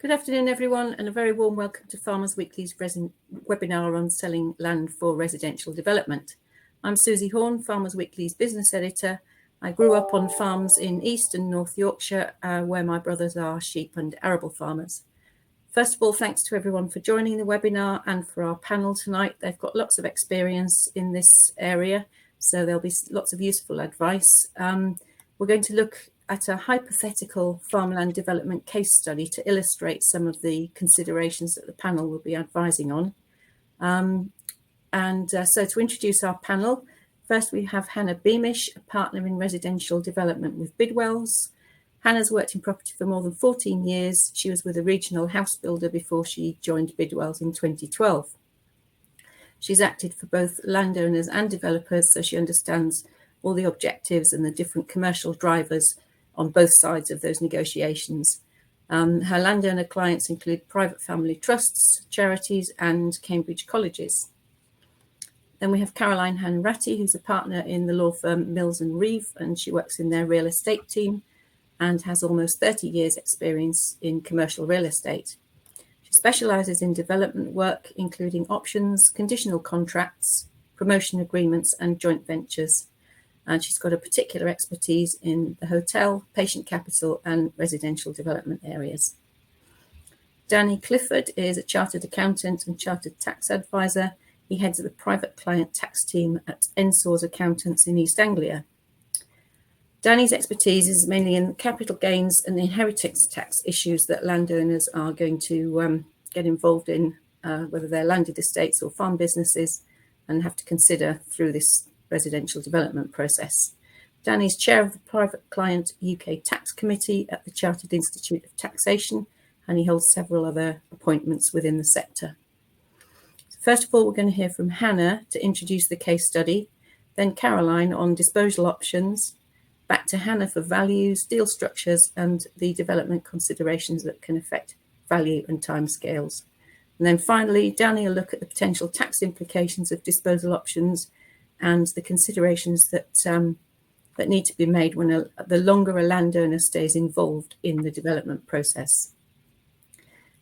Good afternoon, everyone, and a very warm welcome to Farmers Weekly's webinar on selling land for residential development. I'm Suzie Horne, Farmers Weekly's business editor. I grew up on farms in East and North Yorkshire, where my brothers are sheep and arable farmers. First of all, thanks to everyone for joining the webinar and for our panel tonight. They've got lots of experience in this area, so there'll be lots of useful advice. We're going to look at a hypothetical farmland development case study to illustrate some of the considerations that the panel will be advising on. So to introduce our panel, first we have Hannah Beamish, a partner in residential development with Bidwells. Hannah's worked in property for more than 14 years. She was with a regional house builder before she joined Bidwells in 2012. She's acted for both landowners and developers, so she understands all the objectives and the different commercial drivers on both sides of those negotiations. Her landowner clients include private family trusts, charities, and Cambridge colleges. Then we have Caroline Hanratty, who's a partner in the law firm Mills and Reeve, and she works in their real estate team and has almost 30 years experience in commercial real estate. She specialises in development work, including options, conditional contracts, promotion agreements, and joint ventures. And she's got a particular expertise in the hotel, patient capital, and residential development areas. Danny Clifford is a chartered accountant and chartered tax advisor. He heads the private client tax team at Ensors Accountants in East Anglia. Danny's expertise is mainly in capital gains and inheritance tax issues that landowners are going to get involved in, whether they're landed estates or farm businesses, and have to consider through this residential development process. Danny's chair of the Private Client UK Tax Committee at the Chartered Institute of Taxation, and he holds several other appointments within the sector. So first of all, we're going to hear from Hannah to introduce the case study, then Caroline on disposal options, back to Hannah for values, deal structures, and the development considerations that can affect value and timescales. And then finally, Danny will look at the potential tax implications of disposal options and the considerations that that need to be made when the longer a landowner stays involved in the development process.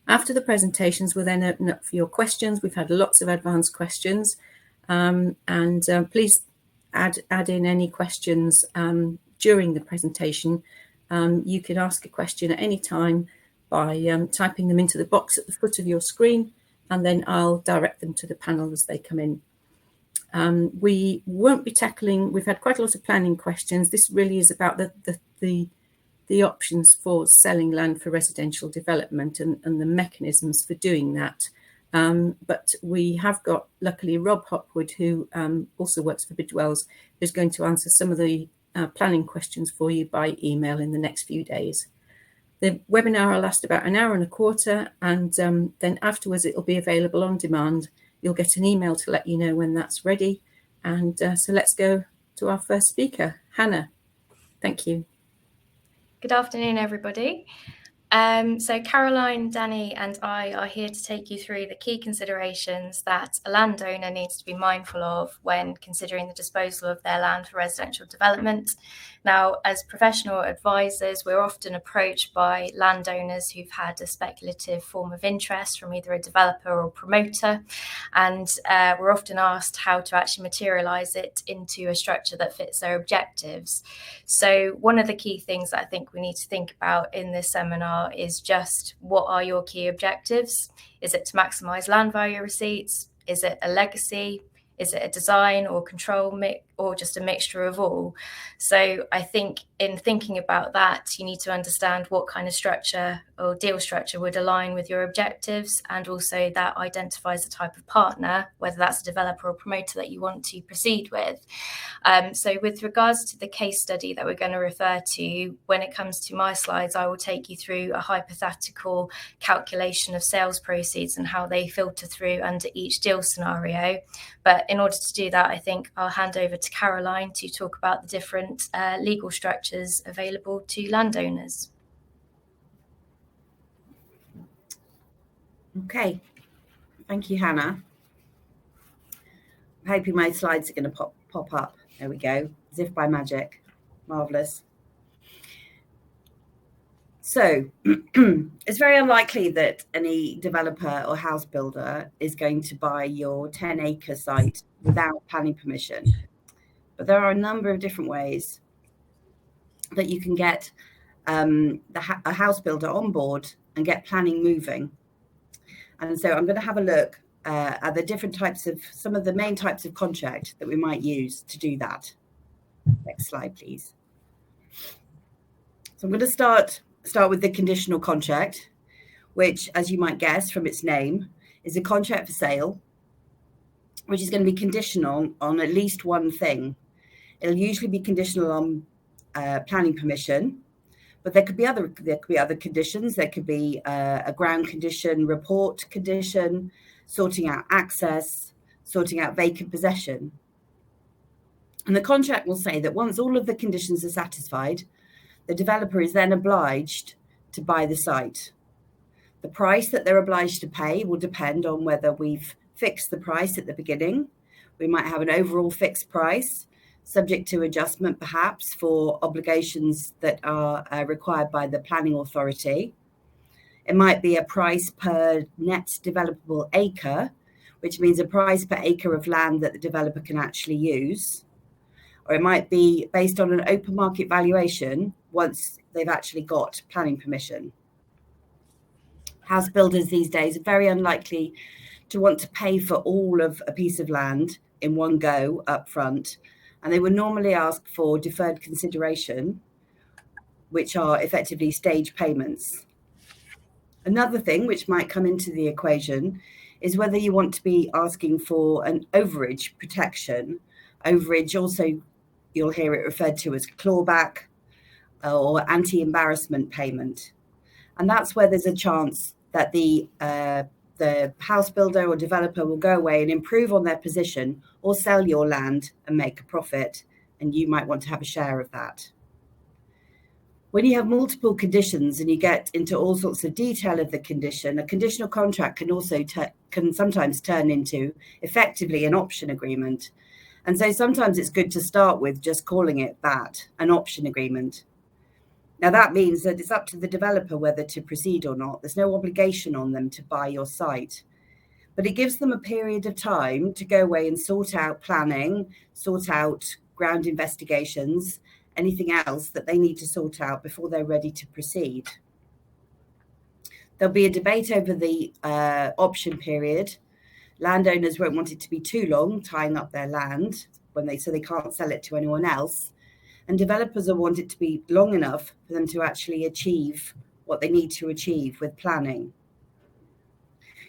After the presentations, we'll then open up for your questions. We've had lots of advanced questions, please add in any questions during the presentation. You can ask a question at any time by typing them into the box at the foot of your screen, and then I'll direct them to the panel as they come in. We won't be tackling, we've had quite a lot of planning questions. This really is about the options for selling land for residential development and the mechanisms for doing that. But we have got, luckily, Rob Hopwood, who also works for Bidwells, who's going to answer some of the planning questions for you by email in the next few days. The webinar will last about an hour and a quarter, and then afterwards it will be available on demand. You'll get an email to let you know when that's ready. And so let's go to our first speaker, Hannah. Thank you. Good afternoon, everybody. So Caroline, Danny and I are here to take you through the key considerations that a landowner needs to be mindful of when considering the disposal of their land for residential development. Now, as professional advisors, we're often approached by landowners who've had a speculative form of interest from either a developer or promoter, and we're often asked how to actually materialise it into a structure that fits their objectives. So one of the key things that I think we need to think about in this seminar is just, what are your key objectives? Is it to maximise land value receipts? Is it a legacy? Is it a design or control mix, or just a mixture of all? So I think in thinking about that, you need to understand what kind of structure or deal structure would align with your objectives, and also that identifies the type of partner, whether that's a developer or promoter, that you want to proceed with. So with regards to the case study that we're going to refer to, when it comes to my slides, I will take you through a hypothetical calculation of sales proceeds and how they filter through under each deal scenario. But in order to do that, I think I'll hand over to Caroline to talk about the different legal structures available to landowners. Okay, thank you, Hannah. I'm hoping my slides are going to pop up. There we go, as if by magic. Marvellous. So it's very unlikely that any developer or house builder is going to buy your 10-acre site without planning permission. But there are a number of different ways that you can get a house builder on board and get planning moving. And so I'm going to have a look at the different types of, some of the main types of contract that we might use to do that. Next slide, please. So I'm going to start with the conditional contract, which, as you might guess from its name, is a contract for sale, which is going to be conditional on at least one thing. It'll usually be conditional on planning permission, but there could be other conditions. There could be a ground condition, report condition, sorting out access, sorting out vacant possession. And the contract will say that once all of the conditions are satisfied, the developer is then obliged to buy the site. The price that they're obliged to pay will depend on whether we've fixed the price at the beginning. We might have an overall fixed price, subject to adjustment perhaps for obligations that are required by the planning authority. It might be a price per net developable acre, which means a price per acre of land that the developer can actually use. Or it might be based on an open market valuation once they've actually got planning permission. House builders these days are very unlikely to want to pay for all of a piece of land in one go up front, and they would normally ask for deferred consideration, which are effectively stage payments. Another thing which might come into the equation is whether you want to be asking for an overage protection. Overage, also you'll hear it referred to as clawback or anti-embarrassment payment. And that's where there's a chance that the house builder or developer will go away and improve on their position or sell your land and make a profit, and you might want to have a share of that. When you have multiple conditions and you get into all sorts of detail of the condition, a conditional contract can also sometimes turn into effectively an option agreement. And so sometimes it's good to start with just calling it that, an option agreement. Now that means that it's up to the developer whether to proceed or not. There's no obligation on them to buy your site, but it gives them a period of time to go away and sort out planning, sort out ground investigations, anything else that they need to sort out before they're ready to proceed. There'll be a debate over the option period. Landowners won't want it to be too long, tying up their land so they can't sell it to anyone else. And developers will want it to be long enough for them to actually achieve what they need to achieve with planning.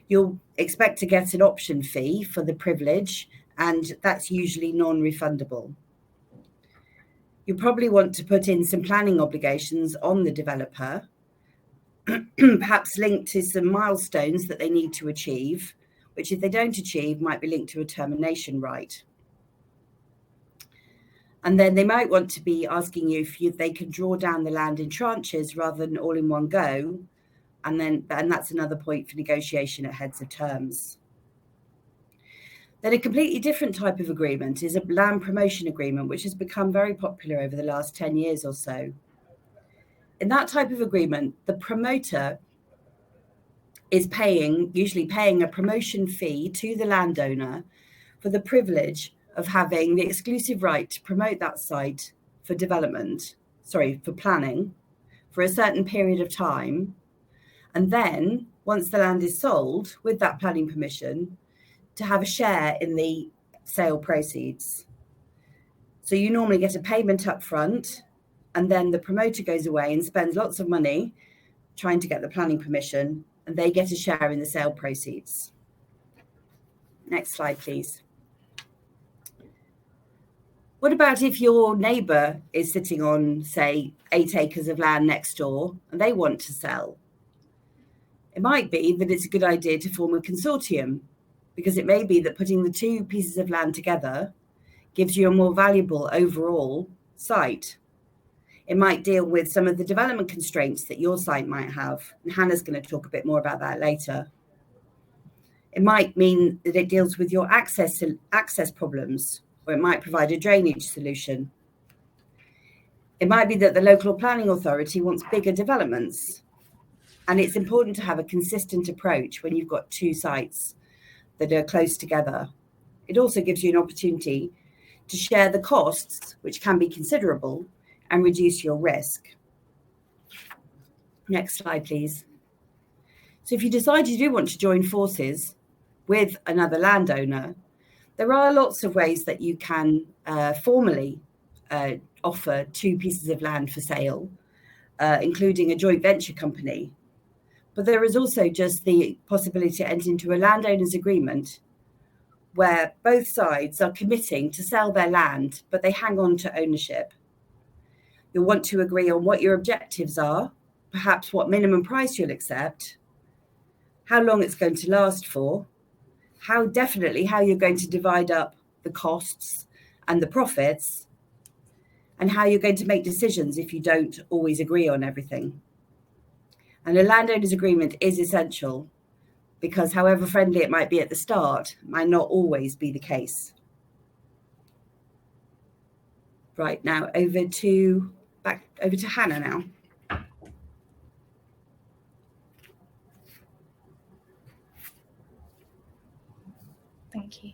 You'll expect to get an option fee for the privilege, and that's usually non-refundable. You probably want to put in some planning obligations on the developer, perhaps linked to some milestones that they need to achieve, which if they don't achieve might be linked to a termination right. And then they might want to be asking you if they can draw down the land in tranches rather than all in one go. And that's another point for negotiation at heads of terms. Then a completely different type of agreement is a land promotion agreement, which has become very popular over the last 10 years or so. In that type of agreement, the promoter is usually paying a promotion fee to the landowner for the privilege of having the exclusive right to promote that site for for planning for a certain period of time. And then once the land is sold with that planning permission, to have a share in the sale proceeds. So you normally get a payment up front, and then the promoter goes away and spends lots of money trying to get the planning permission, and they get a share in the sale proceeds. Next slide, please. What about if your neighbour is sitting on, say, 8 acres of land next door and they want to sell? It might be that it's a good idea to form a consortium, because it may be that putting the two pieces of land together gives you a more valuable overall site. It might deal with some of the development constraints that your site might have, and Hannah's going to talk a bit more about that later. It might mean that it deals with your access problems, or it might provide a drainage solution. It might be that the local planning authority wants bigger developments. And it's important to have a consistent approach when you've got two sites that are close together. It also gives you an opportunity to share the costs, which can be considerable, and reduce your risk. Next slide, please. So if you decide you do want to join forces with another landowner, there are lots of ways that you can formally offer two pieces of land for sale, including a joint venture company. But there is also just the possibility to enter into a landowner's agreement where both sides are committing to sell their land, but they hang on to ownership. You'll want to agree on what your objectives are, perhaps what minimum price you'll accept, how long it's going to last for, how you're going to divide up the costs and the profits, and how you're going to make decisions if you don't always agree on everything. And a landowner's agreement is essential because however friendly it might be at the start, might not always be the case. Right, now back over to Hannah now. Thank you.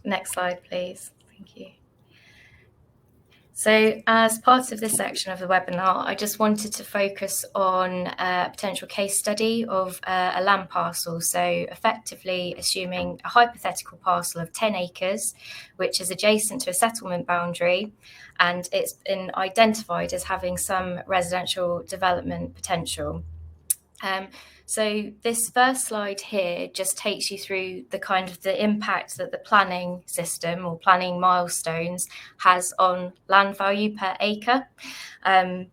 Next slide, please. Thank you. So as part of this section of the webinar, I just wanted to focus on a potential case study of a land parcel. So effectively assuming a hypothetical parcel of 10 acres, which is adjacent to a settlement boundary, and it's been identified as having some residential development potential. So this first slide here just takes you through the impact that the planning system or planning milestones has on land value per acre.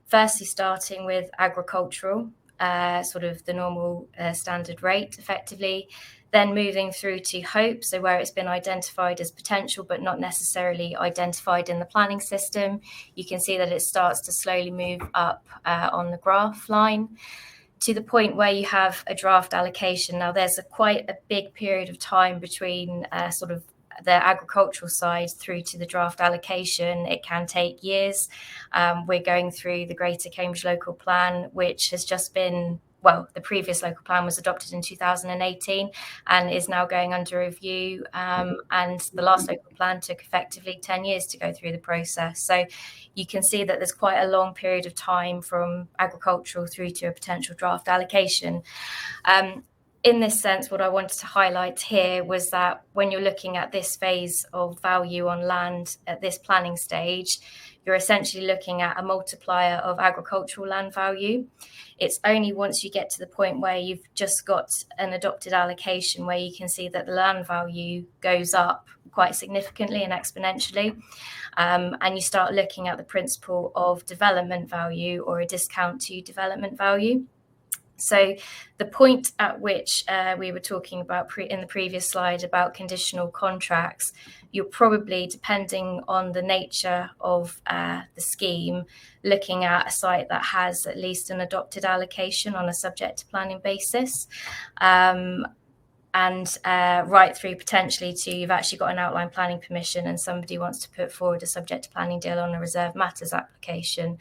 Firstly, starting with agricultural, sort of the normal standard rate effectively, then moving through to hope, so where it's been identified as potential but not necessarily identified in the planning system. You can see that it starts to slowly move up on the graph line, to the point where you have a draft allocation. Now, there's quite a big period of time between sort of the agricultural side through to the draft allocation. It can take years. We're going through the Greater Cambridge Local Plan, which has just been, well, the previous local plan was adopted in 2018 and is now going under review. And the last local plan took effectively 10 years to go through the process. So you can see that there's quite a long period of time from agricultural through to a potential draft allocation. In this sense, what I wanted to highlight here was that when you're looking at this phase of value on land at this planning stage, you're essentially looking at a multiplier of agricultural land value. It's only once you get to the point where you've just got an adopted allocation where you can see that the land value goes up quite significantly and exponentially. And you start looking at the principle of development value or a discount to development value. So the point at which we were talking about in the previous slide about conditional contracts, you're probably, depending on the nature of the scheme, looking at a site that has at least an adopted allocation on a subject to planning basis. And right through potentially to you've actually got an outline planning permission and somebody wants to put forward a subject to planning deal on a reserved matters application.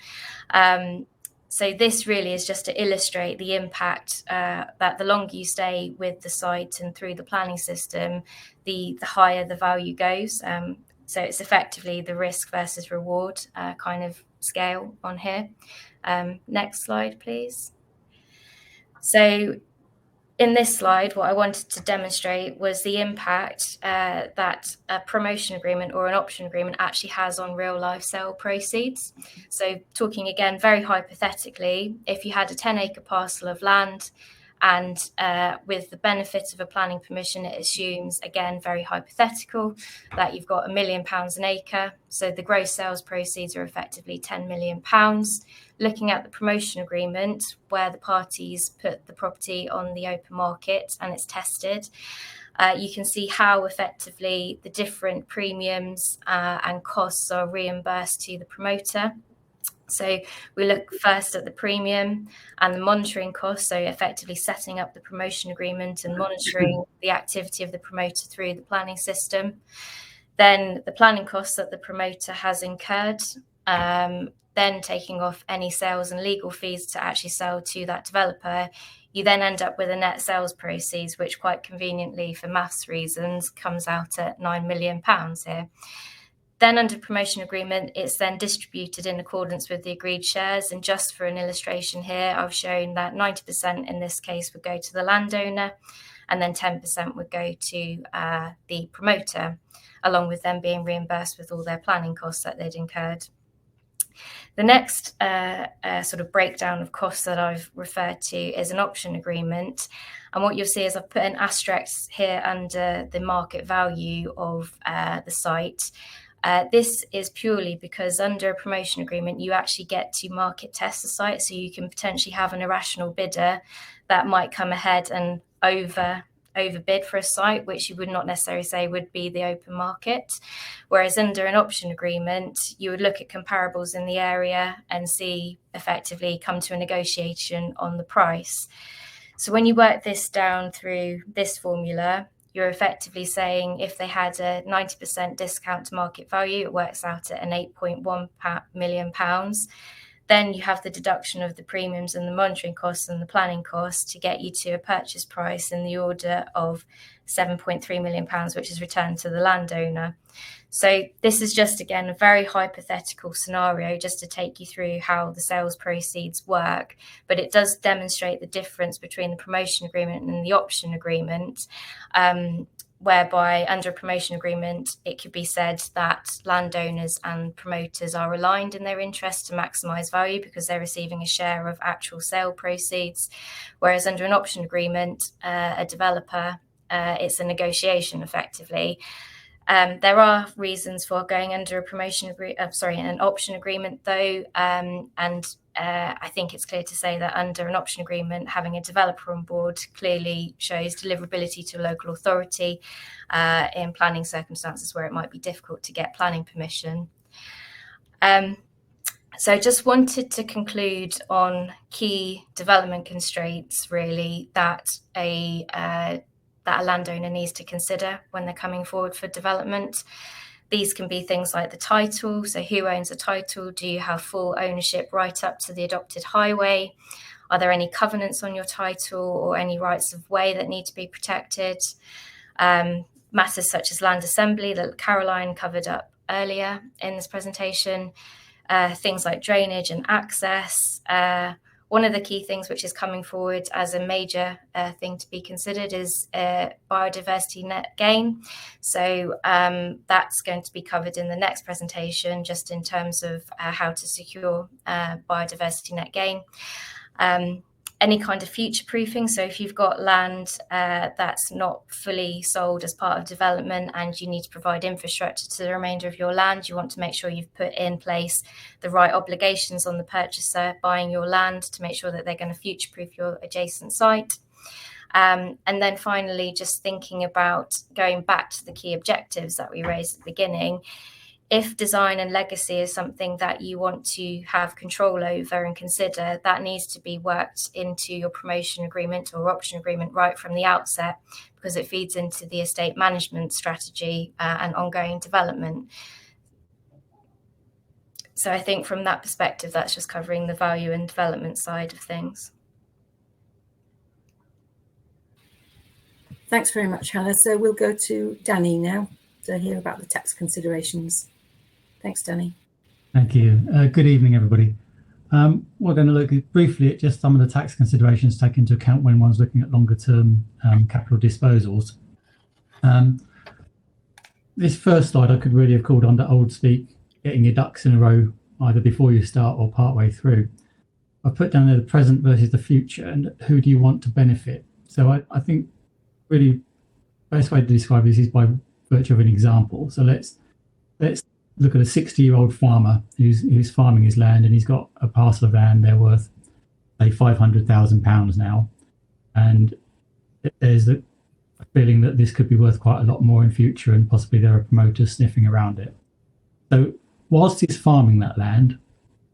So this really is just to illustrate the impact that the longer you stay with the site and through the planning system, the higher the value goes. So it's effectively the risk versus reward kind of scale on here. Next slide, please. So in this slide, what I wanted to demonstrate was the impact that a promotion agreement or an option agreement actually has on real life sale proceeds. So talking again very hypothetically, if you had a 10-acre parcel of land and with the benefit of a planning permission, it assumes, again, very hypothetical, that you've got £1 million an acre. So the gross sales proceeds are effectively £10 million. Looking at the promotion agreement, where the parties put the property on the open market and it's tested, you can see how effectively the different premiums and costs are reimbursed to the promoter. So we look first at the premium and the monitoring costs, so effectively setting up the promotion agreement and monitoring the activity of the promoter through the planning system. Then the planning costs that the promoter has incurred, then taking off any sales and legal fees to actually sell to that developer, you then end up with a net sales proceeds, which quite conveniently for maths reasons comes out at £9 million here. Then under promotion agreement, it's then distributed in accordance with the agreed shares. And just for an illustration here, I've shown that 90% in this case would go to the landowner, and then 10% would go to the promoter, along with them being reimbursed with all their planning costs that they'd incurred. The next sort of breakdown of costs that I've referred to is an option agreement. And what you'll see is I've put an asterisk here under the market value of the site. This is purely because under a promotion agreement, you actually get to market test the site. So you can potentially have an irrational bidder that might come ahead and overbid for a site, which you would not necessarily say would be the open market. Whereas under an option agreement, you would look at comparables in the area and see effectively come to a negotiation on the price. So when you work this down through this formula, you're effectively saying if they had a 90% discount to market value, it works out at an £8.1 million. Then you have the deduction of the premiums and the monitoring costs and the planning costs to get you to a purchase price in the order of £7.3 million, which is returned to the landowner. So this is just, again, a very hypothetical scenario just to take you through how the sales proceeds work. But it does demonstrate the difference between the promotion agreement and the option agreement, whereby under a promotion agreement, it could be said that landowners and promoters are aligned in their interest to maximise value because they're receiving a share of actual sale proceeds. Whereas under an option agreement, a developer, it's a negotiation effectively. There are reasons for going under an option agreement though, and I think it's clear to say that under an option agreement, having a developer on board clearly shows deliverability to a local authority in planning circumstances where it might be difficult to get planning permission. So I just wanted to conclude on key development constraints really that a landowner needs to consider when they're coming forward for development. These can be things like the title. So who owns the title? Do you have full ownership right up to the adopted highway? Are there any covenants on your title or any rights of way that need to be protected? Matters such as land assembly that Caroline covered up earlier in this presentation. Things like drainage and access. One of the key things which is coming forward as a major thing to be considered is biodiversity net gain. So that's going to be covered in the next presentation, just in terms of how to secure biodiversity net gain. Any kind of future proofing. So if you've got land that's not fully sold as part of development and you need to provide infrastructure to the remainder of your land, you want to make sure you've put in place the right obligations on the purchaser buying your land to make sure that they're going to future proof your adjacent site. And then finally, just thinking about going back to the key objectives that we raised at the beginning. If design and legacy is something that you want to have control over and consider, that needs to be worked into your promotion agreement or option agreement right from the outset, because it feeds into the estate management strategy and ongoing development. So I think from that perspective, that's just covering the value and development side of things. Thanks very much, Hannah. So we'll go to Danny now to hear about the tax considerations. Thanks, Danny. Thank you. Good evening, everybody. We're going to look briefly at just some of the tax considerations taken into account when one's looking at longer term capital disposals. This first slide I could really have called under old speak, getting your ducks in a row either before you start or part way through. I put down there the present versus the future and who do you want to benefit. So I think really the best way to describe this is by virtue of an example. So let's look at a 60-year-old farmer who's farming his land, and he's got a parcel of land there worth, say, £500,000 now, and there's a feeling that this could be worth quite a lot more in future, and possibly there are promoters sniffing around it. So whilst he's farming that land,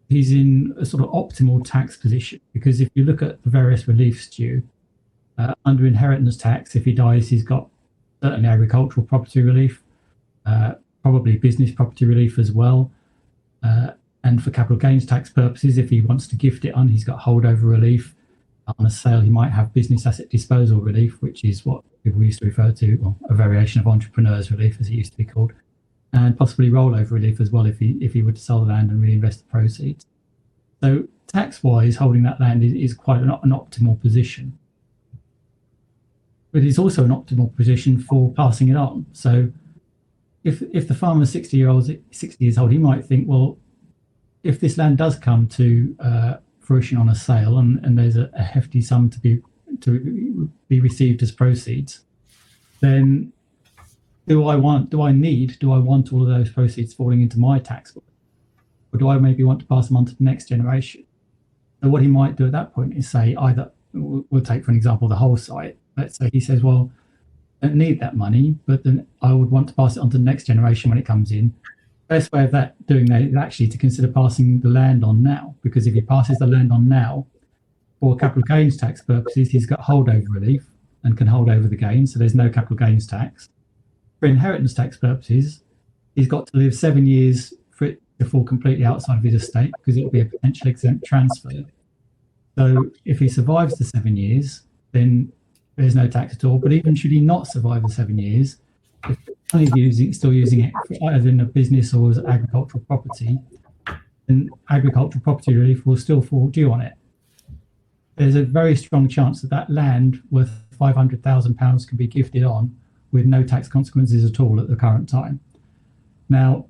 he's in a sort of optimal tax position, because if you look at the various reliefs due under inheritance tax, if he dies, he's got certain agricultural property relief. probably business property relief as well. And for capital gains tax purposes, if he wants to gift it on, he's got holdover relief. On a sale, he might have business asset disposal relief, which is what people used to refer to, or a variation of entrepreneurs relief, as it used to be called, and possibly rollover relief as well if he were to sell the land and reinvest the proceeds. So tax-wise, holding that land is quite an optimal position. But it's also an optimal position for passing it on. So if the farmer's 60 years old, he might think, well, if this land does come to fruition on a sale and there's a hefty sum to be received as proceeds, then do I want all of those proceeds falling into my tax book, or do I maybe want to pass them on to the next generation? So what he might do at that point is say, either we'll take for an example the whole site. Let's say he says, well, I don't need that money, but then I would want to pass it on to the next generation when it comes in. Best way of doing that is actually to consider passing the land on now, because if he passes the land on now for capital gains tax purposes, he's got holdover relief and can hold over the gain, so there's no capital gains tax. For inheritance tax purposes, he's got to live 7 years for it to fall completely outside of his estate, because it will be a potential exempt transfer. So if he survives the 7 years, then there's no tax at all. But even should he not survive the 7 years, if he's still using it either in a business or as agricultural property, then agricultural property relief will still fall due on it. There's a very strong chance that land worth £500,000 can be gifted on with no tax consequences at all at the current time. Now,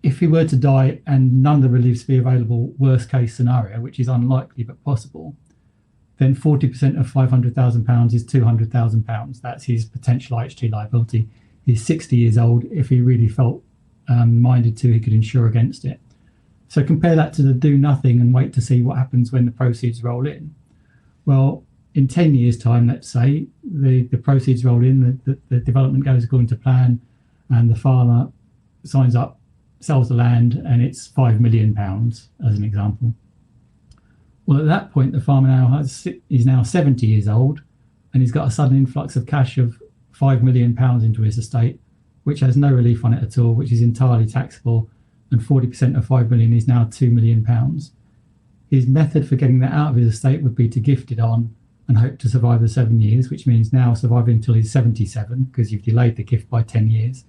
if he were to die and none of the reliefs be available, worst case scenario, which is unlikely but possible, then 40% of £500,000 is £200,000. That's his potential IHT liability. He's 60 years old. If he really felt minded to, he could insure against it. So compare that to the do nothing and wait to see what happens when the proceeds roll in. Well, in 10 years' time, let's say, the proceeds roll in, the development goes according to plan, and the farmer signs up, sells the land, and it's £5 million, as an example. Well, at that point, the farmer is now 70 years old, and he's got a sudden influx of cash of £5 million into his estate, which has no relief on it at all, which is entirely taxable, and 40% of £5 million is now £2 million. His method for getting that out of his estate would be to gift it on and hope to survive the 7 years, which means now surviving until he's 77, because you've delayed the gift by 10 years.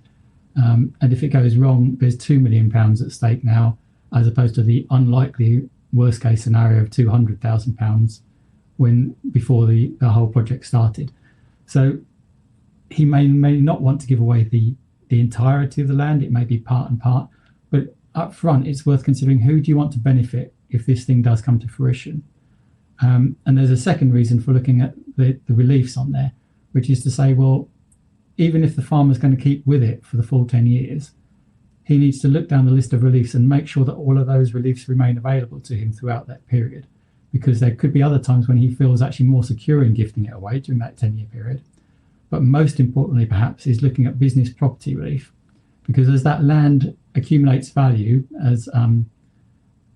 And if it goes wrong, there's £2 million at stake now, as opposed to the unlikely worst case scenario of £200,000 before the whole project started. So he may not want to give away the entirety of the land. It may be part and part, but up front, it's worth considering who do you want to benefit if this thing does come to fruition. And there's a second reason for looking at the reliefs on there, which is to say, well, even if the farmer's going to keep with it for the full 10 years, he needs to look down the list of reliefs and make sure that all of those reliefs remain available to him throughout that period, because there could be other times when he feels actually more secure in gifting it away during that 10-year period. But most importantly, perhaps, is looking at business property relief, because as that land accumulates value, as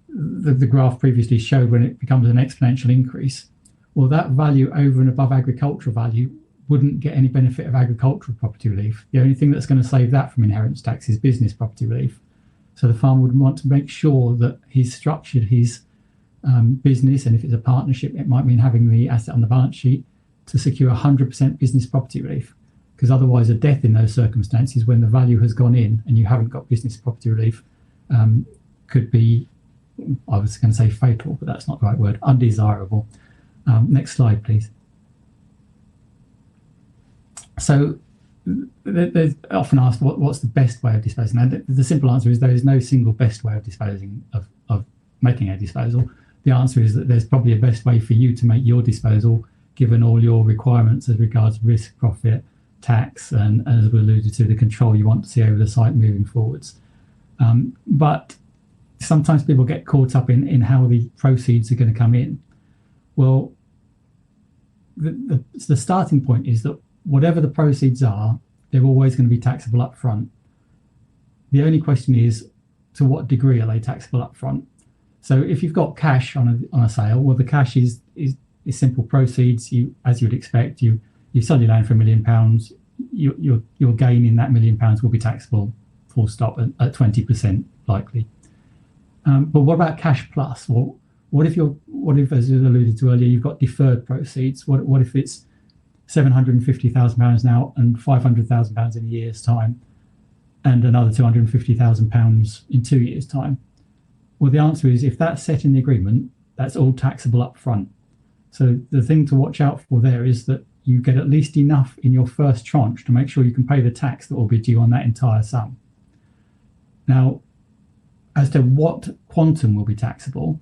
the graph previously showed, when it becomes an exponential increase, well, that value over and above agricultural value wouldn't get any benefit of agricultural property relief. The only thing that's going to save that from inheritance tax is business property relief. So the farmer would want to make sure that he's structured his business, and if it's a partnership, it might mean having the asset on the balance sheet to secure 100% business property relief, because otherwise a death in those circumstances, when the value has gone in and you haven't got business property relief, could be, I was going to say fatal, but that's not the right word, undesirable. Next slide, please. So there's often asked what's the best way of disposing. And the simple answer is there is no single best way of disposing of making a disposal. The answer is that there's probably a best way for you to make your disposal, given all your requirements as regards risk, profit, tax, and as we alluded to, the control you want to see over the site moving forwards. But sometimes people get caught up in how the proceeds are going to come in. Well, the starting point is that whatever the proceeds are, they're always going to be taxable up front. The only question is, to what degree are they taxable up front? So if you've got cash on a sale, well, the cash is simple proceeds. As you would expect, you sell your land for £1 million. Your gain in that £1 million will be taxable full stop at 20% likely. But what about cash plus? Well, what if, as you alluded to earlier, you've got deferred proceeds? What if it's £750,000 now and £500,000 in a year's time, and another £250,000 in 2 years' time? Well, the answer is, if that's set in the agreement, that's all taxable up front. So the thing to watch out for there is that you get at least enough in your first tranche to make sure you can pay the tax that will be due on that entire sum. Now, as to what quantum will be taxable,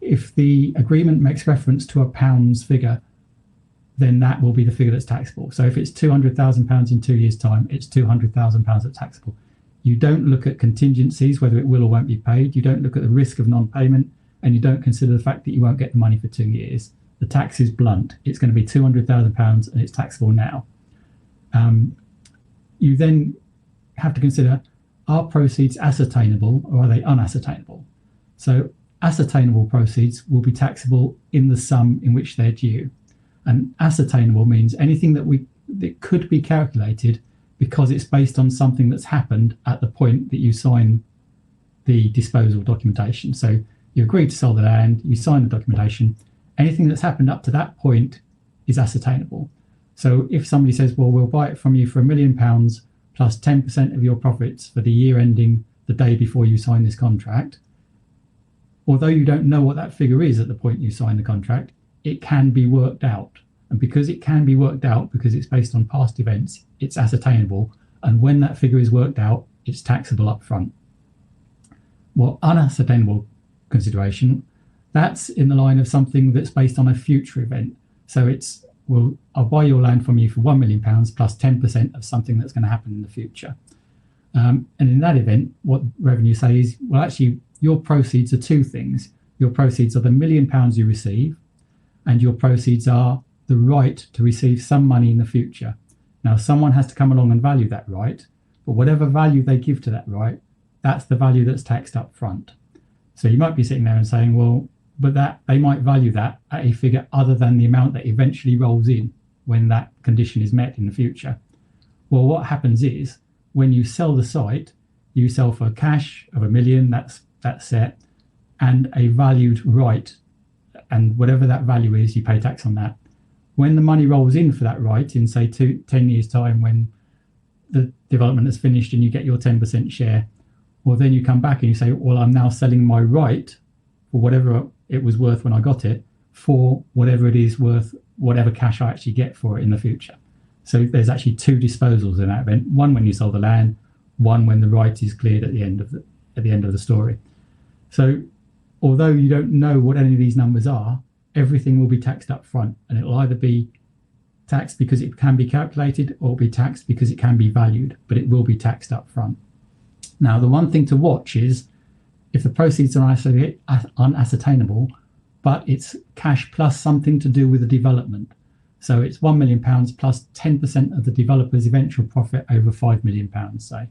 if the agreement makes reference to a pounds figure, then that will be the figure that's taxable. So if it's £200,000 in 2 years' time, it's £200,000 that's taxable. You don't look at contingencies, whether it will or won't be paid. You don't look at the risk of non-payment, and you don't consider the fact that you won't get the money for 2 years. The tax is blunt. It's going to be £200,000 and it's taxable now. You then have to consider, are proceeds ascertainable or are they unascertainable? So ascertainable proceeds will be taxable in the sum in which they're due. And ascertainable means anything that could be calculated because it's based on something that's happened at the point that you sign the disposal documentation. So you agree to sell the land, you sign the documentation. Anything that's happened up to that point is ascertainable. So if somebody says, well, we'll buy it from you for £1 million plus 10% of your profits for the year ending the day before you sign this contract, although you don't know what that figure is at the point you sign the contract, it can be worked out. And because it can be worked out, because it's based on past events, it's ascertainable. And when that figure is worked out, it's taxable up front. Well, unascertainable consideration, that's in the line of something that's based on a future event. So it's, well, I'll buy your land from you for £1 million plus 10% of something that's going to happen in the future. And in that event, what revenue says, well, actually, your proceeds are two things. Your proceeds are the £1 million you receive, and your proceeds are the right to receive some money in the future. Now, someone has to come along and value that right, but whatever value they give to that right, that's the value that's taxed up front. So you might be sitting there and saying, well, but that they might value that at a figure other than the amount that eventually rolls in when that condition is met in the future. Well, what happens is when you sell the site, you sell for cash of £1 million, that's set, and a valued right, and whatever that value is, you pay tax on that. When the money rolls in for that right in, say, 10 years' time, when the development is finished and you get your 10% share, well, then you come back and you say, well, I'm now selling my right for whatever it was worth when I got it for whatever it is worth, whatever cash I actually get for it in the future. So there's actually two disposals in that event: one when you sell the land, one when the right is cleared at the end of the story. So although you don't know what any of these numbers are, everything will be taxed up front, and it will either be taxed because it can be calculated or be taxed because it can be valued, but it will be taxed up front. Now, the one thing to watch is if the proceeds are unascertainable, but it's cash plus something to do with the development. So it's £1 million plus 10% of the developer's eventual profit over £5 million, say.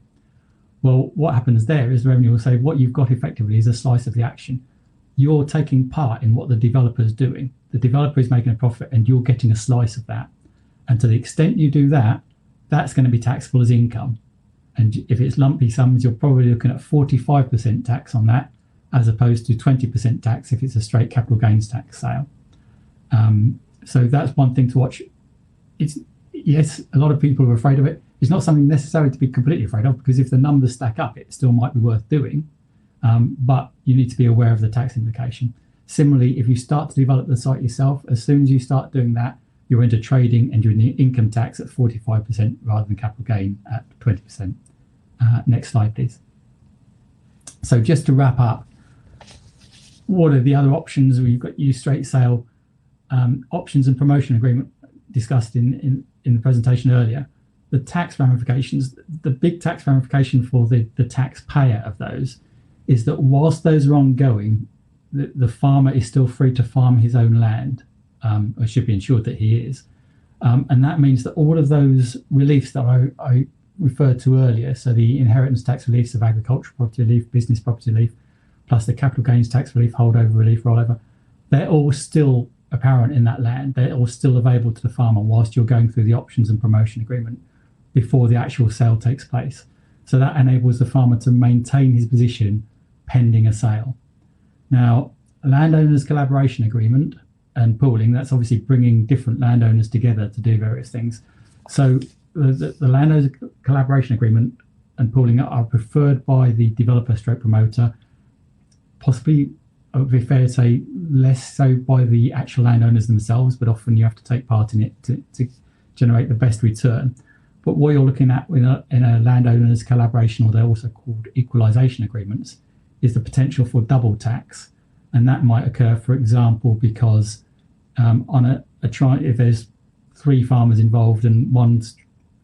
Well, what happens there is the revenue will say what you've got effectively is a slice of the action. You're taking part in what the developer is doing. The developer is making a profit and you're getting a slice of that. And to the extent you do that, that's going to be taxable as income. And if it's lumpy sums, you're probably looking at 45% tax on that, as opposed to 20% tax if it's a straight capital gains tax sale. So that's one thing to watch. Yes, a lot of people are afraid of it. It's not something necessarily to be completely afraid of, because if the numbers stack up, it still might be worth doing. But you need to be aware of the tax implication. Similarly, if you start to develop the site yourself, as soon as you start doing that, you're into trading and you're in the income tax at 45% rather than capital gain at 20%. Next slide, please. So just to wrap up, what are the other options? We've got use straight sale, options and promotion agreement discussed in the presentation earlier. The tax ramifications, the big tax ramification for the taxpayer of those is that whilst those are ongoing, the farmer is still free to farm his own land, or should be ensured that he is. And that means that all of those reliefs that I referred to earlier, so the inheritance tax reliefs of agricultural property relief, business property relief, plus the capital gains tax relief, holdover relief, rollover, they're all still apparent in that land. They're all still available to the farmer whilst you're going through the options and promotion agreement before the actual sale takes place. So that enables the farmer to maintain his position pending a sale. Now, a landowners collaboration agreement and pooling, that's obviously bringing different landowners together to do various things. So the landowners collaboration agreement and pooling are preferred by the developer stroke promoter, possibly, it would be fair to say, less so by the actual landowners themselves, but often you have to take part in it to generate the best return. But what you're looking at in a landowners collaboration, or they're also called equalization agreements, is the potential for double tax. And that might occur, for example, because on if there's 3 farmers involved and one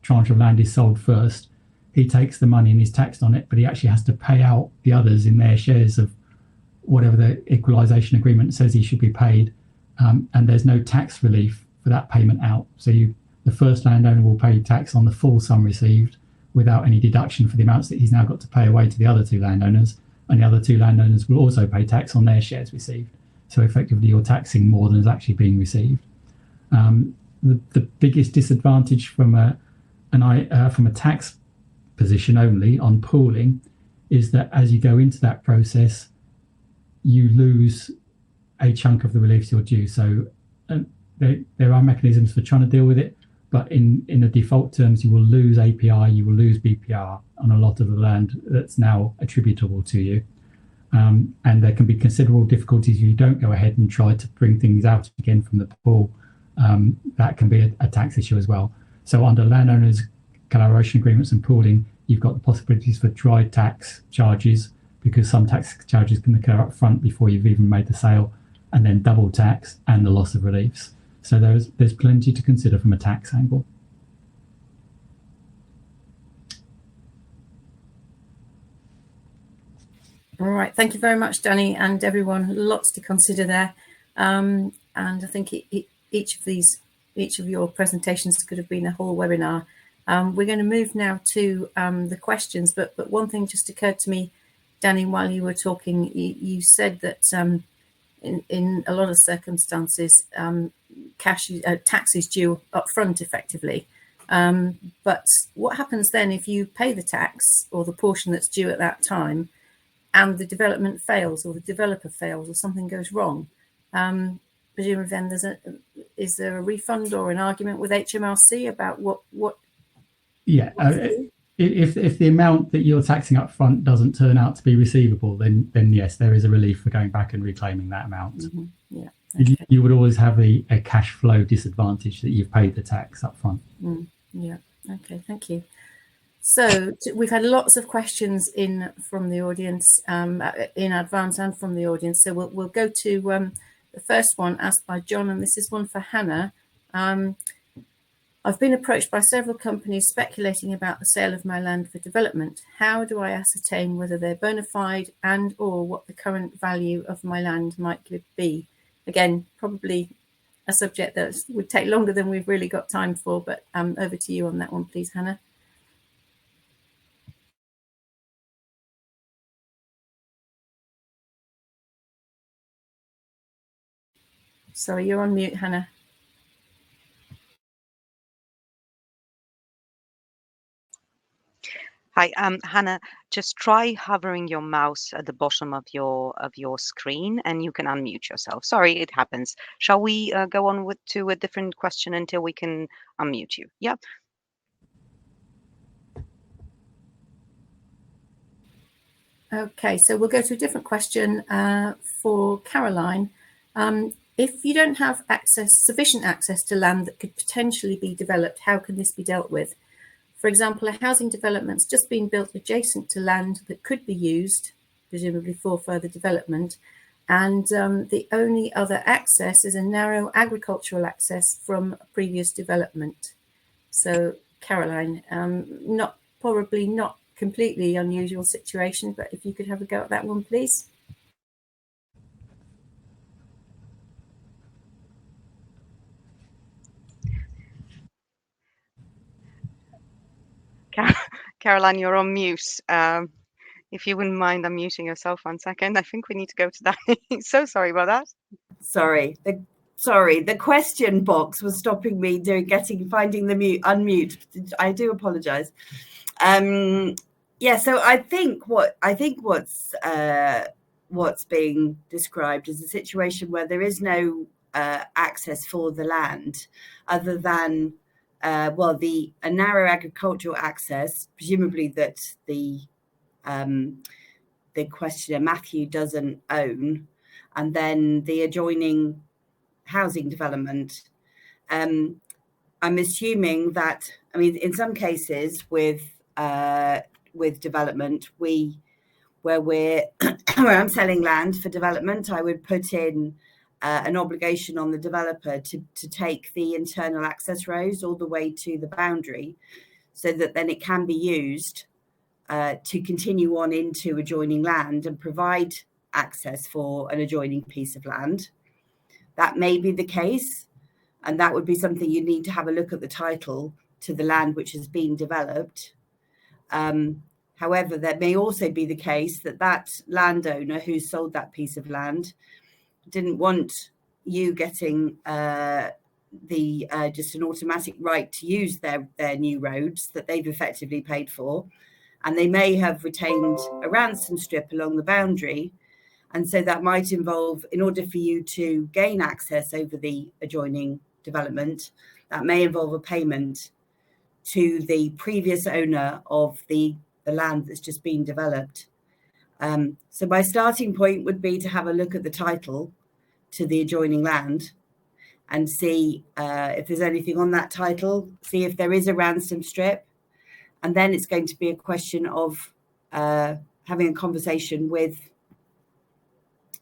tranche of land is sold first, he takes the money and is taxed on it, but he actually has to pay out the others in their shares of whatever the equalization agreement says he should be paid, and there's no tax relief for that payment out. So the first landowner will pay tax on the full sum received without any deduction for the amounts that he's now got to pay away to the other 2 landowners, and the other 2 landowners will also pay tax on their shares received. So effectively you're taxing more than is actually being received. The biggest disadvantage from a tax position only on pooling is that as you go into that process, you lose a chunk of the reliefs you're due. So there are mechanisms for trying to deal with it, but in the default terms, you will lose API, you will lose BPR on a lot of the land that's now attributable to you. And there can be considerable difficulties if you don't go ahead and try to bring things out again from the pool. That can be a tax issue as well. So under landowners collaboration agreements and pooling, you've got the possibilities for dry tax charges, because some tax charges can occur up front before you've even made the sale, and then double tax and the loss of reliefs. So there's plenty to consider from a tax angle. All right, thank you very much, Danny, and everyone. Lots to consider there, and I think each of your presentations could have been a whole webinar. We're going to move now to the questions, but one thing just occurred to me, Danny, while you were talking. You said that in a lot of circumstances, tax is due up front effectively. But what happens then if you pay the tax or the portion that's due at that time, and the development fails, or the developer fails, or something goes wrong? Presumably then is there a refund or an argument with HMRC about what? Yeah, if the amount that you're taxing up front doesn't turn out to be receivable, then yes, there is a relief for going back and reclaiming that amount. Mm-hmm. Yeah, okay. You would always have a cash flow disadvantage that you've paid the tax up front. Yeah, okay, thank you. So we've had lots of questions in from the audience in advance and from the audience. So we'll go to the first one asked by John, and this is one for Hannah. I've been approached by several companies speculating about the sale of my land for development. How do I ascertain whether they're bona fide and or what the current value of my land might be? Again, probably a subject that would take longer than we've really got time for, but over to you on that one, please, Hannah. Sorry, you're on mute, Hannah. Hi, Hannah, just try hovering your mouse at the bottom of your screen and you can unmute yourself. Sorry, it happens. Shall we go on to a different question until we can unmute you? Yeah. Okay, so we'll go to a different question for Caroline. If you don't have sufficient access to land that could potentially be developed, how can this be dealt with? For example, a housing development's just been built adjacent to land that could be used, presumably for further development, and the only other access is a narrow agricultural access from a previous development. So, Caroline, probably not completely unusual situation, but if you could have a go at that one, please. Caroline, you're on mute. If you wouldn't mind unmuting yourself 1 second, I think we need to go to that. So sorry about that. Sorry, the question box was stopping me finding the unmute. I do apologise. Yeah, so I think what's being described is a situation where there is no access for the land, other than a narrow agricultural access, presumably that the questioner Matthew doesn't own, and then the adjoining housing development. I'm assuming that, I mean, in some cases with development, where I'm selling land for development, I would put in an obligation on the developer to take the internal access roads all the way to the boundary, so that then it can be used to continue on into adjoining land and provide access for an adjoining piece of land. That may be the case, and that would be something you need to have a look at the title to the land which has been developed. However, there may also be the case that that landowner who sold that piece of land didn't want you getting just an automatic right to use their new roads that they've effectively paid for, and they may have retained a ransom strip along the boundary. And so that might involve, in order for you to gain access over the adjoining development, that may involve a payment to the previous owner of the land that's just been developed. So my starting point would be to have a look at the title to the adjoining land and see if there's anything on that title, see if there is a ransom strip. And then it's going to be a question of having a conversation with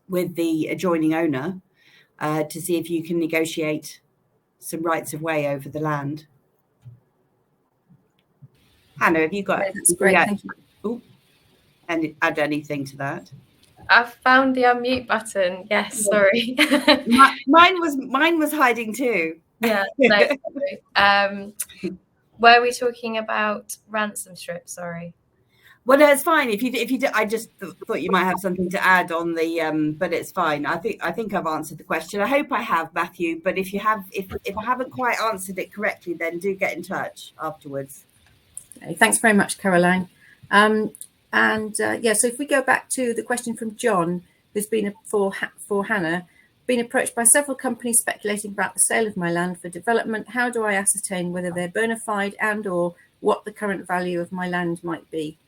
the adjoining owner to see if you can negotiate some rights of way over the land. Hannah, have you got? That's great. Thank you. And add anything to that? I've found the unmute button. Yes, sorry. Mine was hiding too. Yeah. No, were we talking about ransom strip? Sorry. Well, no, it's fine. If you do, I just thought you might have something to add on the, but it's fine. I think I've answered the question. I hope I have, Matthew. But if I haven't quite answered it correctly, then do get in touch afterwards. Okay, thanks very much, Caroline. So if we go back to the question from John, who's been for Hannah, been approached by several companies speculating about the sale of my land for development. How do I ascertain whether they're bona fide and/or what the current value of my land might be?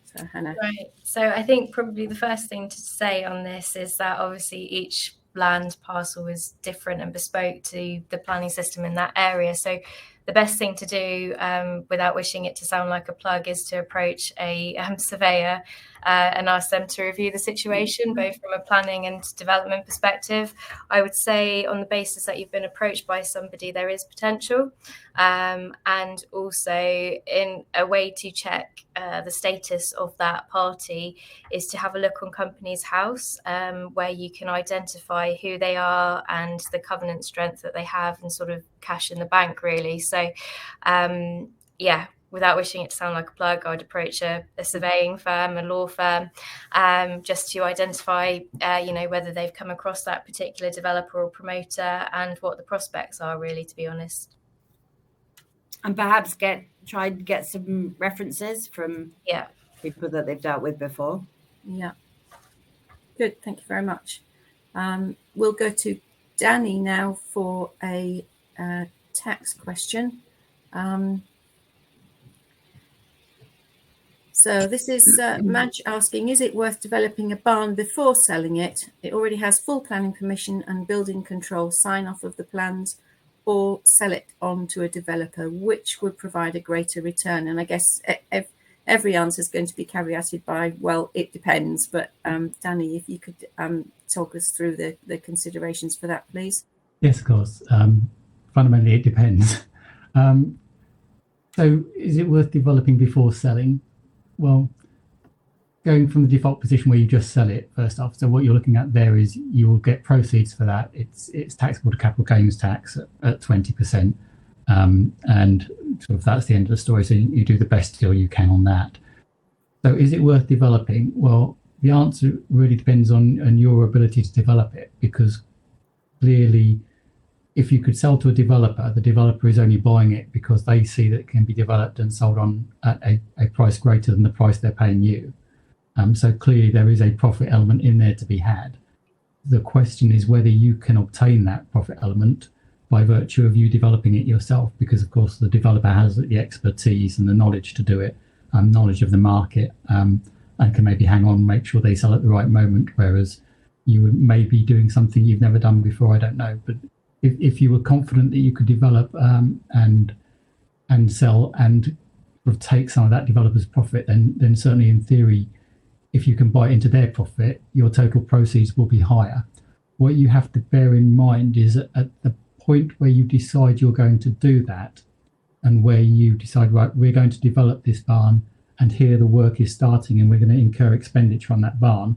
So, Hannah. Right. So I think probably the first thing to say on this is that obviously each land parcel is different and bespoke to the planning system in that area. So the best thing to do, without wishing it to sound like a plug, is to approach a surveyor and ask them to review the situation, both from a planning and development perspective. I would say on the basis that you've been approached by somebody, there is potential. And also, in a way to check the status of that party is to have a look on Companies House, where you can identify who they are and the covenant strength that they have and sort of cash in the bank, really. So, without wishing it to sound like a plug, I would approach a surveying firm, a law firm, just to identify, whether they've come across that particular developer or promoter and what the prospects are, really, to be honest. And perhaps try to get some references from people that they've dealt with before. Yeah. Good. Thank you very much. We'll go to Danny now for a tax question. So this is Madge asking, is it worth developing a barn before selling it? It already has full planning permission and building control sign off of the plans, or sell it on to a developer, which would provide a greater return? And I guess every answer is going to be caveated by, well, it depends. But Danny, if you could talk us through the considerations for that, please. Yes, of course. Fundamentally, it depends. So is it worth developing before selling? Well, going from the default position where you just sell it first off, so what you're looking at there is you will get proceeds for that. It's taxable to capital gains tax at 20%, and sort of that's the end of the story. So you do the best deal you can on that. So is it worth developing? Well, the answer really depends on your ability to develop it, because clearly if you could sell to a developer, the developer is only buying it because they see that it can be developed and sold on at a price greater than the price they're paying you. So clearly there is a profit element in there to be had. The question is whether you can obtain that profit element by virtue of you developing it yourself, because of course the developer has the expertise and the knowledge to do it, knowledge of the market, and can maybe hang on, make sure they sell at the right moment, whereas you may be doing something you've never done before, I don't know. But if you were confident that you could develop and sell and sort of take some of that developer's profit, then certainly in theory, if you can buy into their profit, your total proceeds will be higher. What you have to bear in mind is at the point where you decide you're going to do that, and where you decide, right, we're going to develop this barn, and here the work is starting, and we're going to incur expenditure on that barn,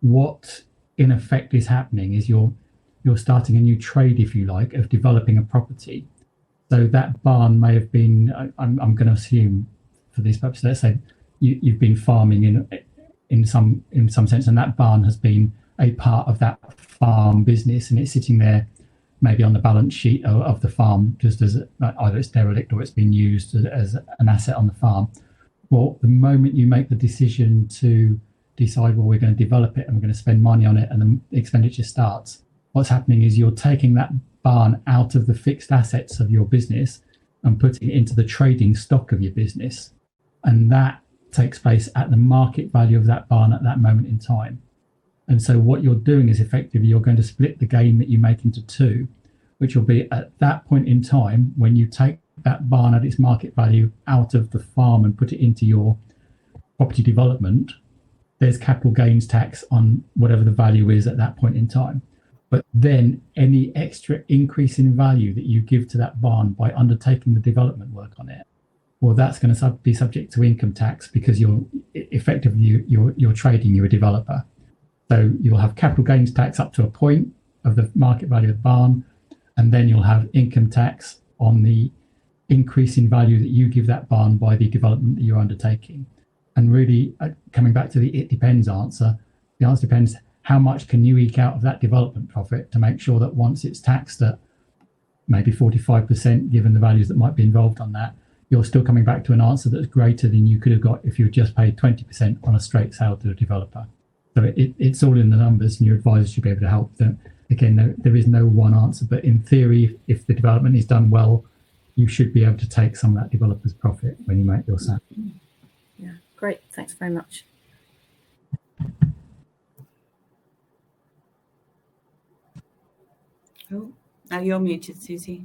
what in effect is happening is you're starting a new trade, if you like, of developing a property. So that barn may have been, I'm going to assume for this purpose, let's say you've been farming in some sense, and that barn has been a part of that farm business, and it's sitting there maybe on the balance sheet of the farm, just as either it's derelict or it's been used as an asset on the farm. Well, the moment you make the decision to decide, well, we're going to develop it and we're going to spend money on it, and the expenditure starts, what's happening is you're taking that barn out of the fixed assets of your business and putting it into the trading stock of your business. And that takes place at the market value of that barn at that moment in time. And so what you're doing is effectively you're going to split the gain that you make into two, which will be at that point in time when you take that barn at its market value out of the farm and put it into your property development, there's capital gains tax on whatever the value is at that point in time. But then any extra increase in value that you give to that barn by undertaking the development work on it, well, that's going to be subject to income tax, because you're effectively you're trading, you're a developer. So you'll have capital gains tax up to a point of the market value of the barn, and then you'll have income tax on the increase in value that you give that barn by the development that you're undertaking. And really, coming back to the it depends answer, the answer depends how much can you eke out of that development profit to make sure that once it's taxed at maybe 45%, given the values that might be involved on that, you're still coming back to an answer that's greater than you could have got if you had just paid 20% on a straight sale to a developer. So it's all in the numbers, and your advisor should be able to help them. Again, there is no one answer, but in theory, if the development is done well, you should be able to take some of that developer's profit when you make your sale. Yeah, great. Thanks very much. Oh, now you're muted, Suzie.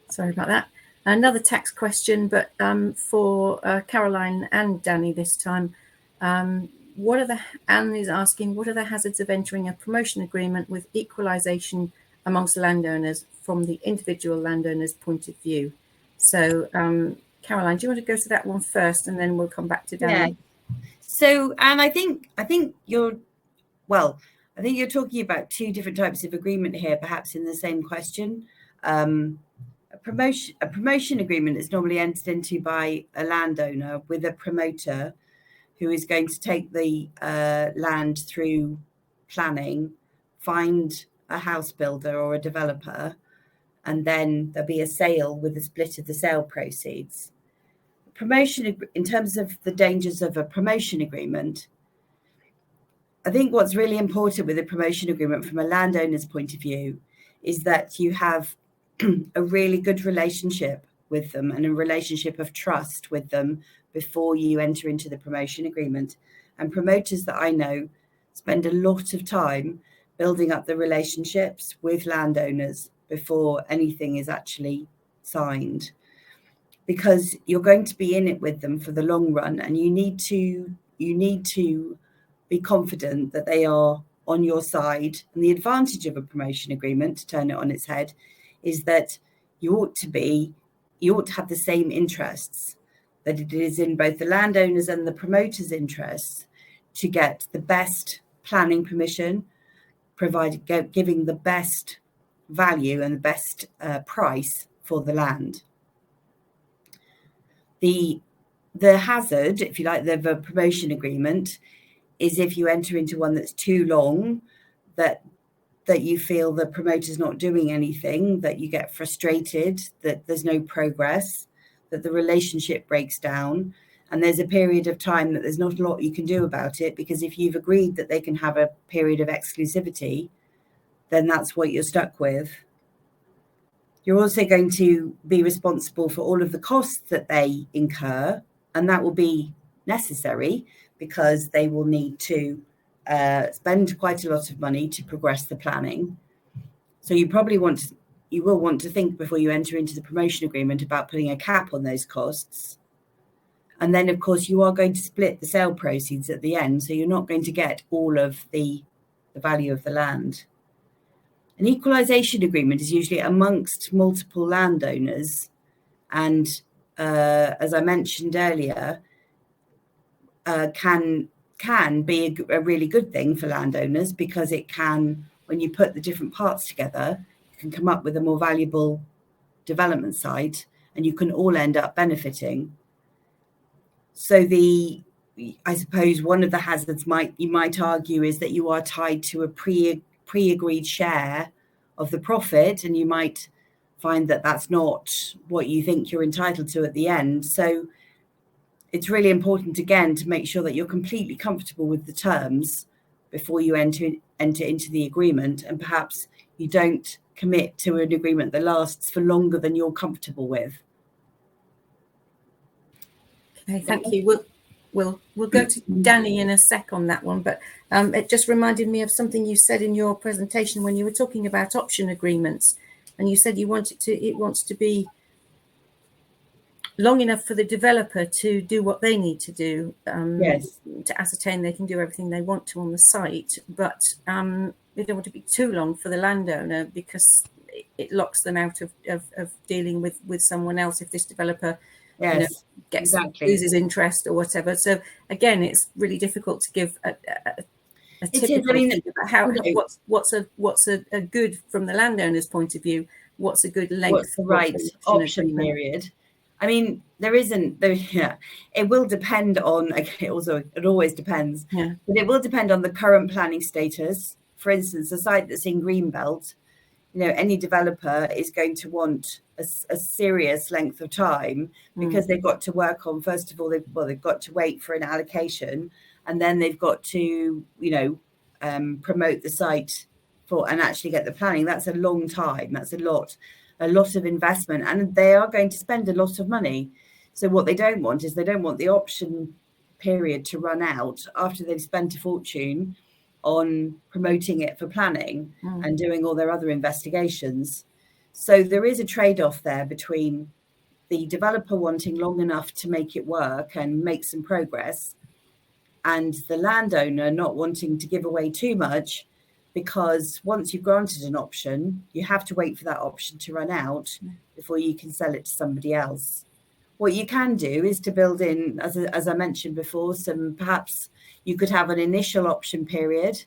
Sorry about that. Another tax question, but for Caroline and Danny this time. Anne is asking, what are the hazards of entering a promotion agreement with equalization amongst landowners from the individual landowner's point of view? So, Caroline, do you want to go to that one first, and then we'll come back to Danny? Yeah. So, and I think you're talking about two different types of agreement here, perhaps in the same question. A promotion agreement is normally entered into by a landowner with a promoter who is going to take the land through planning, find a house builder or a developer, and then there'll be a sale with a split of the sale proceeds. Promotion, in terms of the dangers of a promotion agreement, I think what's really important with a promotion agreement from a landowner's point of view is that you have a really good relationship with them and a relationship of trust with them before you enter into the promotion agreement. And promoters that I know spend a lot of time building up the relationships with landowners before anything is actually signed, because you're going to be in it with them for the long run, and you need to be confident that they are on your side. And the advantage of a promotion agreement, to turn it on its head, is that you ought to have the same interests, that it is in both the landowners and the promoters' interests to get the best planning permission, giving the best value and the best price for the land. The hazard, if you like, of a promotion agreement is if you enter into one that's too long, that that you feel the promoter's not doing anything, that you get frustrated, that there's no progress, that the relationship breaks down, and there's a period of time that there's not a lot you can do about it, because if you've agreed that they can have a period of exclusivity, then that's what you're stuck with. You're also going to be responsible for all of the costs that they incur, and that will be necessary because they will need to spend quite a lot of money to progress the planning. So you will want to think before you enter into the promotion agreement about putting a cap on those costs. And then, of course, you are going to split the sale proceeds at the end, so you're not going to get all of the value of the land. An equalization agreement is usually amongst multiple landowners, and as I mentioned earlier, can be a really good thing for landowners, because it can, when you put the different parts together, you can come up with a more valuable development site, and you can all end up benefiting. So I suppose one of the hazards you might argue is that you are tied to a pre-agreed share of the profit, and you might find that that's not what you think you're entitled to at the end. So it's really important, again, to make sure that you're completely comfortable with the terms before you enter into the agreement, and perhaps you don't commit to an agreement that lasts for longer than you're comfortable with. Okay, thank you. We'll go to Danny in a sec on that one, but it just reminded me of something you said in your presentation when you were talking about option agreements, and you said it wants to be long enough for the developer to do what they need to do, Yes, to ascertain they can do everything they want to on the site, but they don't want to be too long for the landowner, because it locks them out of dealing with someone else if this developer loses interest or whatever. So again, it's really difficult to give a typical thing about what's a good, from the landowner's point of view, what's a good length, what's the right option period. I mean, it will depend on, it always depends, but it will depend on the current planning status. For instance, a site that's in Greenbelt, any developer is going to want a serious length of time, because they've got to work on, first of all, they've got to wait for an allocation, and then they've got to, promote the site and actually get the planning. That's a long time. That's a lot of investment, and they are going to spend a lot of money. So what they don't want is the option period to run out after they've spent a fortune on promoting it for planning and doing all their other investigations. So there is a trade-off there between the developer wanting long enough to make it work and make some progress, and the landowner not wanting to give away too much, because once you've granted an option, you have to wait for that option to run out before you can sell it to somebody else. What you can do is to build in, as I mentioned before, perhaps you could have an initial option period,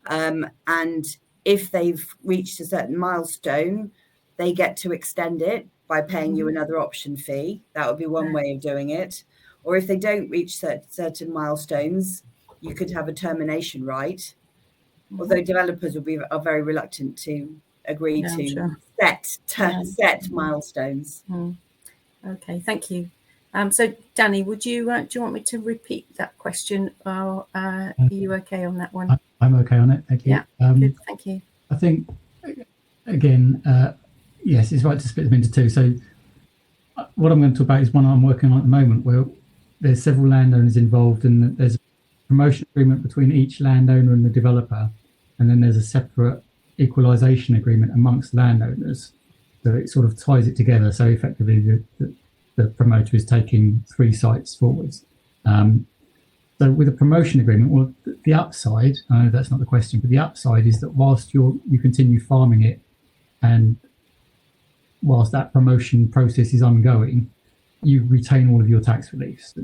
and if they've reached a certain milestone, they get to extend it by paying you another option fee. That would be one way of doing it. Or if they don't reach certain milestones, you could have a termination right. Although developers are very reluctant to agree to set milestones. Okay, thank you. So Danny, do you want me to repeat that question, or are you okay on that one? I'm okay on it, thank you. Yeah, good, thank you. I think, again, yes, it's right to split them into two. So what I'm going to talk about is one I'm working on at the moment, where there's several landowners involved, and there's a promotion agreement between each landowner and the developer, and then there's a separate equalization agreement amongst landowners. So it sort of ties it together. So effectively, the promoter is taking 3 sites forwards. So with a promotion agreement, well, the upside, I know that's not the question, but the upside is that whilst you continue farming it, and whilst that promotion process is ongoing, you retain all of your tax reliefs.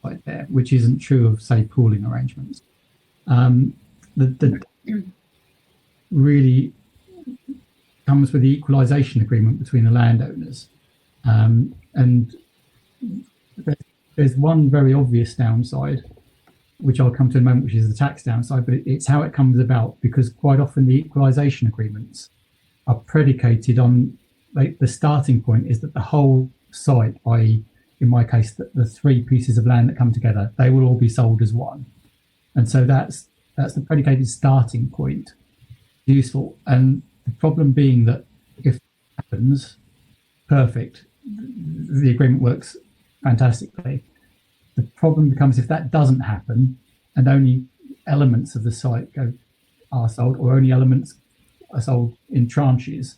Right there, which isn't true of, say, pooling arrangements. The really comes with the equalization agreement between the landowners, and there's one very obvious downside, which I'll come to in a moment, which is the tax downside, but it's how it comes about, because quite often the equalisation agreements are predicated on, like, the starting point is that the whole site, i.e. in my case, the 3 pieces of land that come together, they will all be sold as one. And so that's the predicated starting point. Useful. And the problem being that if it happens, perfect, the agreement works fantastically. The problem becomes if that doesn't happen and only elements of the site are sold, or only elements are sold in tranches.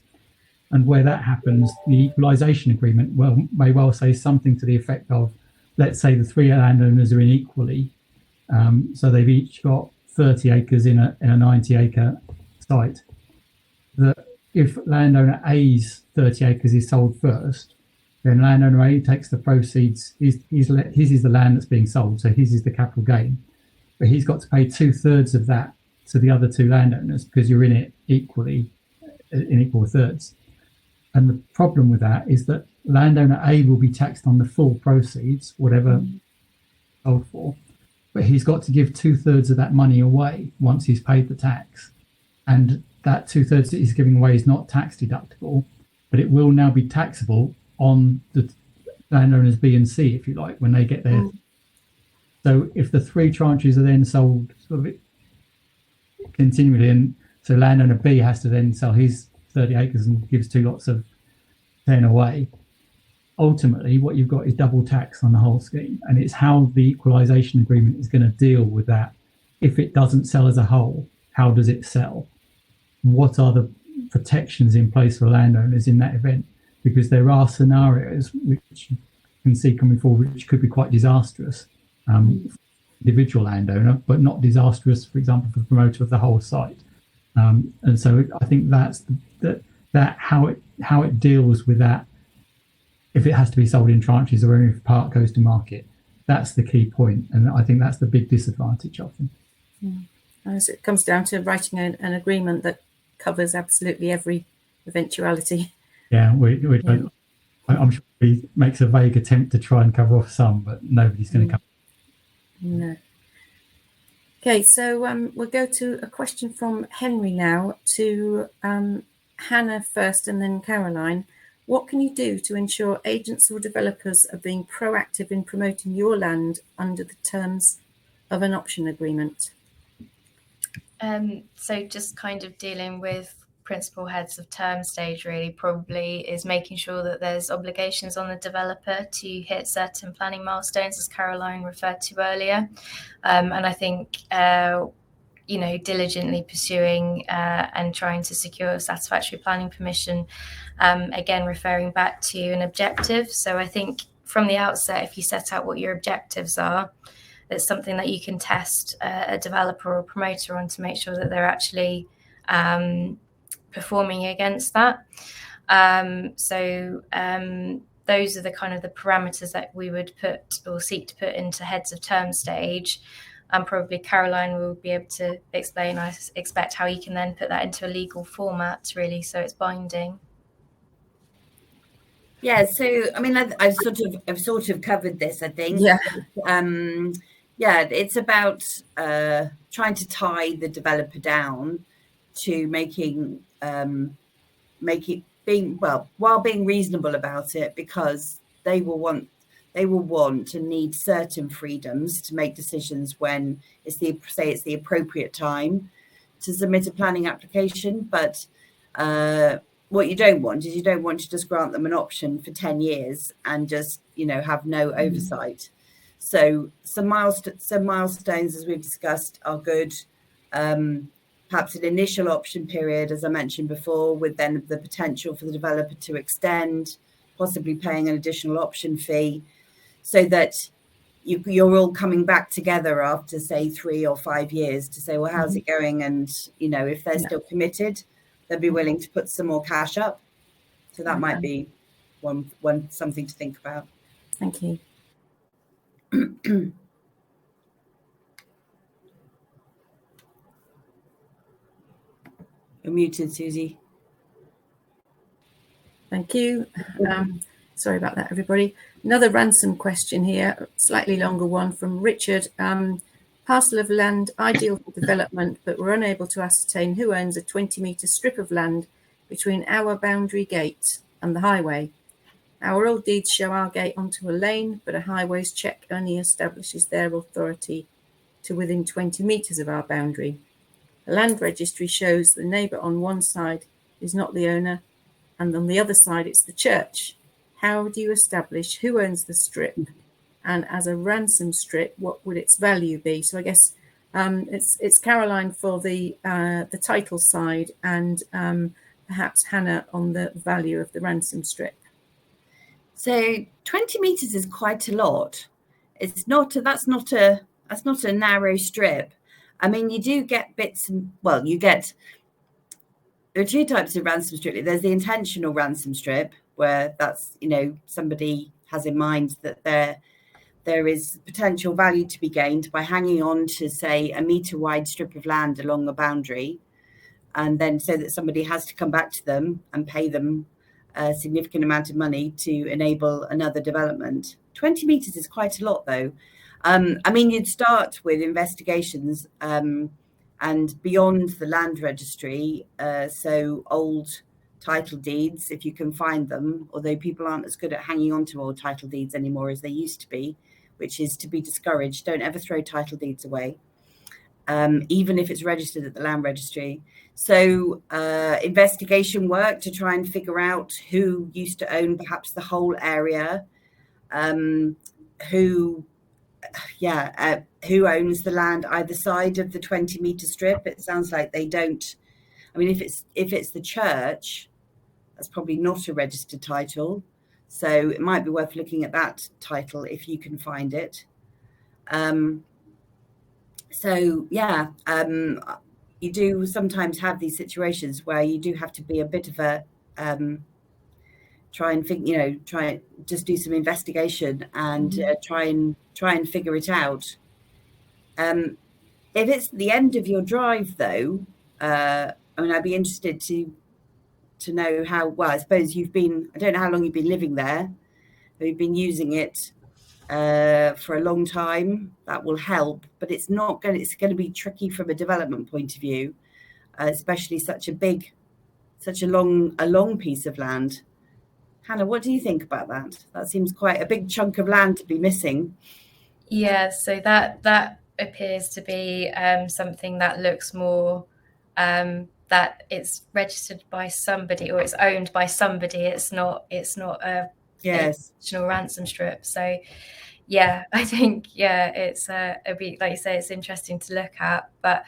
And where that happens, the equalisation agreement may well say something to the effect of, let's say the 3 landowners are in equally, so they've each got 30 acres in a 90-acre site. That if landowner A's 30 acres is sold first, then landowner A takes the proceeds. His is the land that's being sold, so his is the capital gain. But he's got to pay 2/3 of that to the other 2 landowners because you're in it equally, in equal thirds. And the problem with that is that landowner A will be taxed on the full proceeds, whatever sold for, but he's got to give 2/3 of that money away once he's paid the tax. And that 2/3 that he's giving away is not tax deductible, but it will now be taxable on the landowners B and C, if you like, when they get there. So if the 3 tranches are then sold sort of continually, and so landowner B has to then sell his 30 acres and gives 2 lots of 10 away, ultimately what you've got is double tax on the whole scheme. And it's how the equalisation agreement is going to deal with that. If it doesn't sell as a whole, how does it sell? What are the protections in place for landowners in that event? Because there are scenarios which you can see coming forward which could be quite disastrous for the individual landowner, but not disastrous, for example, for the promoter of the whole site. And so I think that's how it deals with that. If it has to be sold in tranches or if part goes to market, that's the key point, and I think that's the big disadvantage of them. As it comes down to writing an agreement that covers absolutely every eventuality. Yeah, I'm sure he makes a vague attempt to try and cover off some, but nobody's going to cover. No. Okay, so we'll go to a question from Henry now to Hannah first and then Caroline. What can you do to ensure agents or developers are being proactive in promoting your land under the terms of an option agreement? So just kind of dealing with principal heads of term stage really probably is making sure that there's obligations on the developer to hit certain planning milestones, as Caroline referred to earlier. And I think, diligently pursuing and trying to secure satisfactory planning permission, again, referring back to an objective. So I think from the outset, if you set out what your objectives are, it's something that you can test a developer or promoter on to make sure that they're actually performing against that. Those are the kind of the parameters that we would put or seek to put into heads of term stage. And probably Caroline will be able to explain, I expect, how you can then put that into a legal format, really, so it's binding. Yeah, so I mean, I've sort of covered this, I think. Yeah. It's about trying to tie the developer down to while being reasonable about it, because they will want and need certain freedoms to make decisions when it's the appropriate time to submit a planning application. But what you don't want to just grant them an option for 10 years and just have no oversight. So some milestones, as we've discussed, are good. Perhaps an initial option period, as I mentioned before, with then the potential for the developer to extend, possibly paying an additional option fee, so that you're all coming back together after, say, 3 or 5 years to say, well, how's it going? And, if they're still committed, they'll be willing to put some more cash up. So that might be one something to think about. Thank you. You're muted, Suzie. Thank you. Sorry about that, everybody. Another ransom question here, slightly longer one from Richard. Parcel of land ideal for development, but we're unable to ascertain who owns a 20-metre strip of land between our boundary gate and the highway. Our old deeds show our gate onto a lane, but a highways check only establishes their authority to within 20 metres of our boundary. The land registry shows the neighbour on one side is not the owner, and on the other side it's the church. How do you establish who owns the strip? And as a ransom strip, what would its value be? So I guess it's Caroline for the title side, and perhaps Hannah on the value of the ransom strip. So 20 meters is quite a lot. It's not that's not a narrow strip. I mean, you do get bits, and well, there are two types of ransom strip. There's the intentional ransom strip, where that's, somebody has in mind that there is potential value to be gained by hanging on to, say, a metre wide strip of land along the boundary, and then so that somebody has to come back to them and pay them a significant amount of money to enable another development. 20 metres is quite a lot, though. I mean, you'd start with investigations and beyond the land registry, so old title deeds, if you can find them, although people aren't as good at hanging on to old title deeds anymore as they used to be, which is to be discouraged. Don't ever throw title deeds away, even if it's registered at the land registry. So investigation work to try and figure out who used to own perhaps the whole area, who owns the land either side of the 20-metre strip. It sounds like they don't. I mean, if it's the church, that's probably not a registered title. So it might be worth looking at that title if you can find it. You do sometimes have these situations where you do have to be a bit of a just do some investigation and try and figure it out. If it's the end of your drive, though, I'd be interested to know how well. I suppose I don't know how long you've been living there. You've been using it for a long time. That will help, but it's going to be tricky from a development point of view, especially such a long piece of land. Hannah, what do you think about that? That seems quite a big chunk of land to be missing. Yeah, so that appears to be something that looks more that it's registered by somebody or it's owned by somebody. It's not a traditional ransom strip. So yeah, I think it's a bit, like you say, it's interesting to look at. But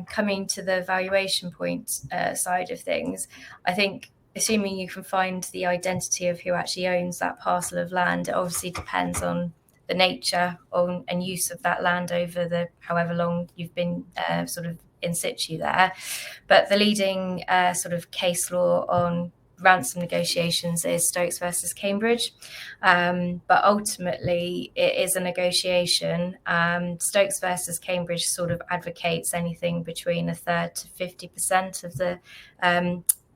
coming to the valuation point side of things, I think assuming you can find the identity of who actually owns that parcel of land, it obviously depends on the nature and use of that land over the however long you've been sort of in situ there. But the leading sort of case law on ransom negotiations is Stokes versus Cambridge, but ultimately it is a negotiation. Stokes versus Cambridge sort of advocates anything between a third to 50% of the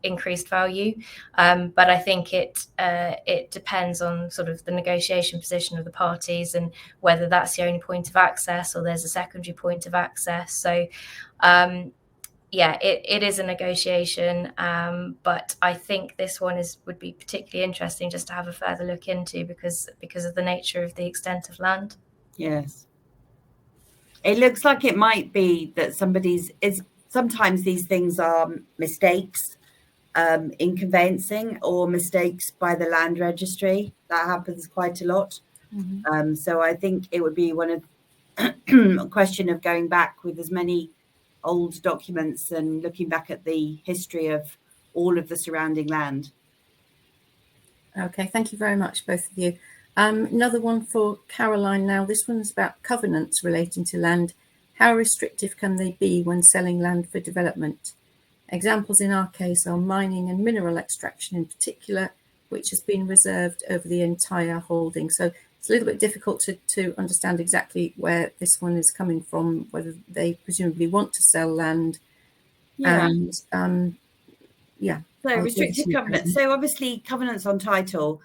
increased value, but I think it depends on sort of the negotiation position of the parties and whether that's the only point of access or there's a secondary point of access. So it is a negotiation, but I think this one would be particularly interesting just to have a further look into because of the nature of the extent of land. Yes, it looks like it might be that sometimes these things are mistakes in conveyancing or mistakes by the land registry. That happens quite a lot. Mm-hmm. So I think it would be a question of going back with as many old documents and looking back at the history of all of the surrounding land. Okay, thank you very much, both of you. Another one for Caroline now. This one's about covenants relating to land. How restrictive can they be when selling land for development? Examples in our case are mining and mineral extraction in particular, which has been reserved over the entire holding. So it's a little bit difficult to understand exactly where this one is coming from, whether they presumably want to sell land. Yeah. And So restrictive covenants. So obviously covenants on title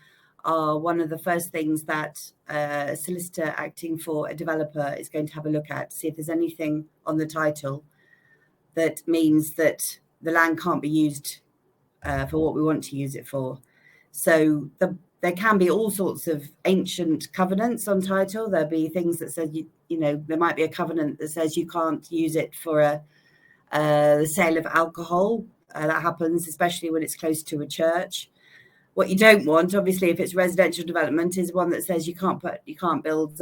are one of the first things that a solicitor acting for a developer is going to have a look at, to see if there's anything on the title that means that the land can't be used for what we want to use it for. So there can be all sorts of ancient covenants on title. There'll be things that says, you know, there might be a covenant that says you can't use it for the sale of alcohol. That happens, especially when it's close to a church. What you don't want, obviously, if it's residential development, is one that says you can't build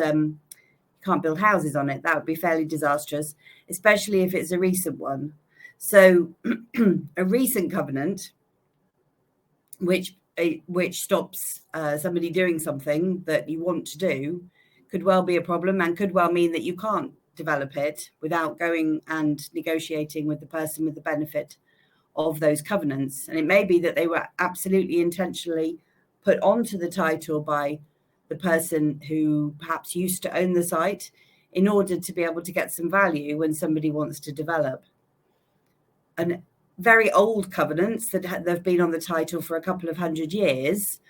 houses on it. That would be fairly disastrous, especially if it's a recent one. So a recent covenant, which stops somebody doing something that you want to do, could well be a problem, and could well mean that you can't develop it without going and negotiating with the person with the benefit of those covenants. And it may be that they were absolutely intentionally put onto the title by the person who perhaps used to own the site in order to be able to get some value when somebody wants to develop. And very old covenants that have been on the title for a couple of 100 years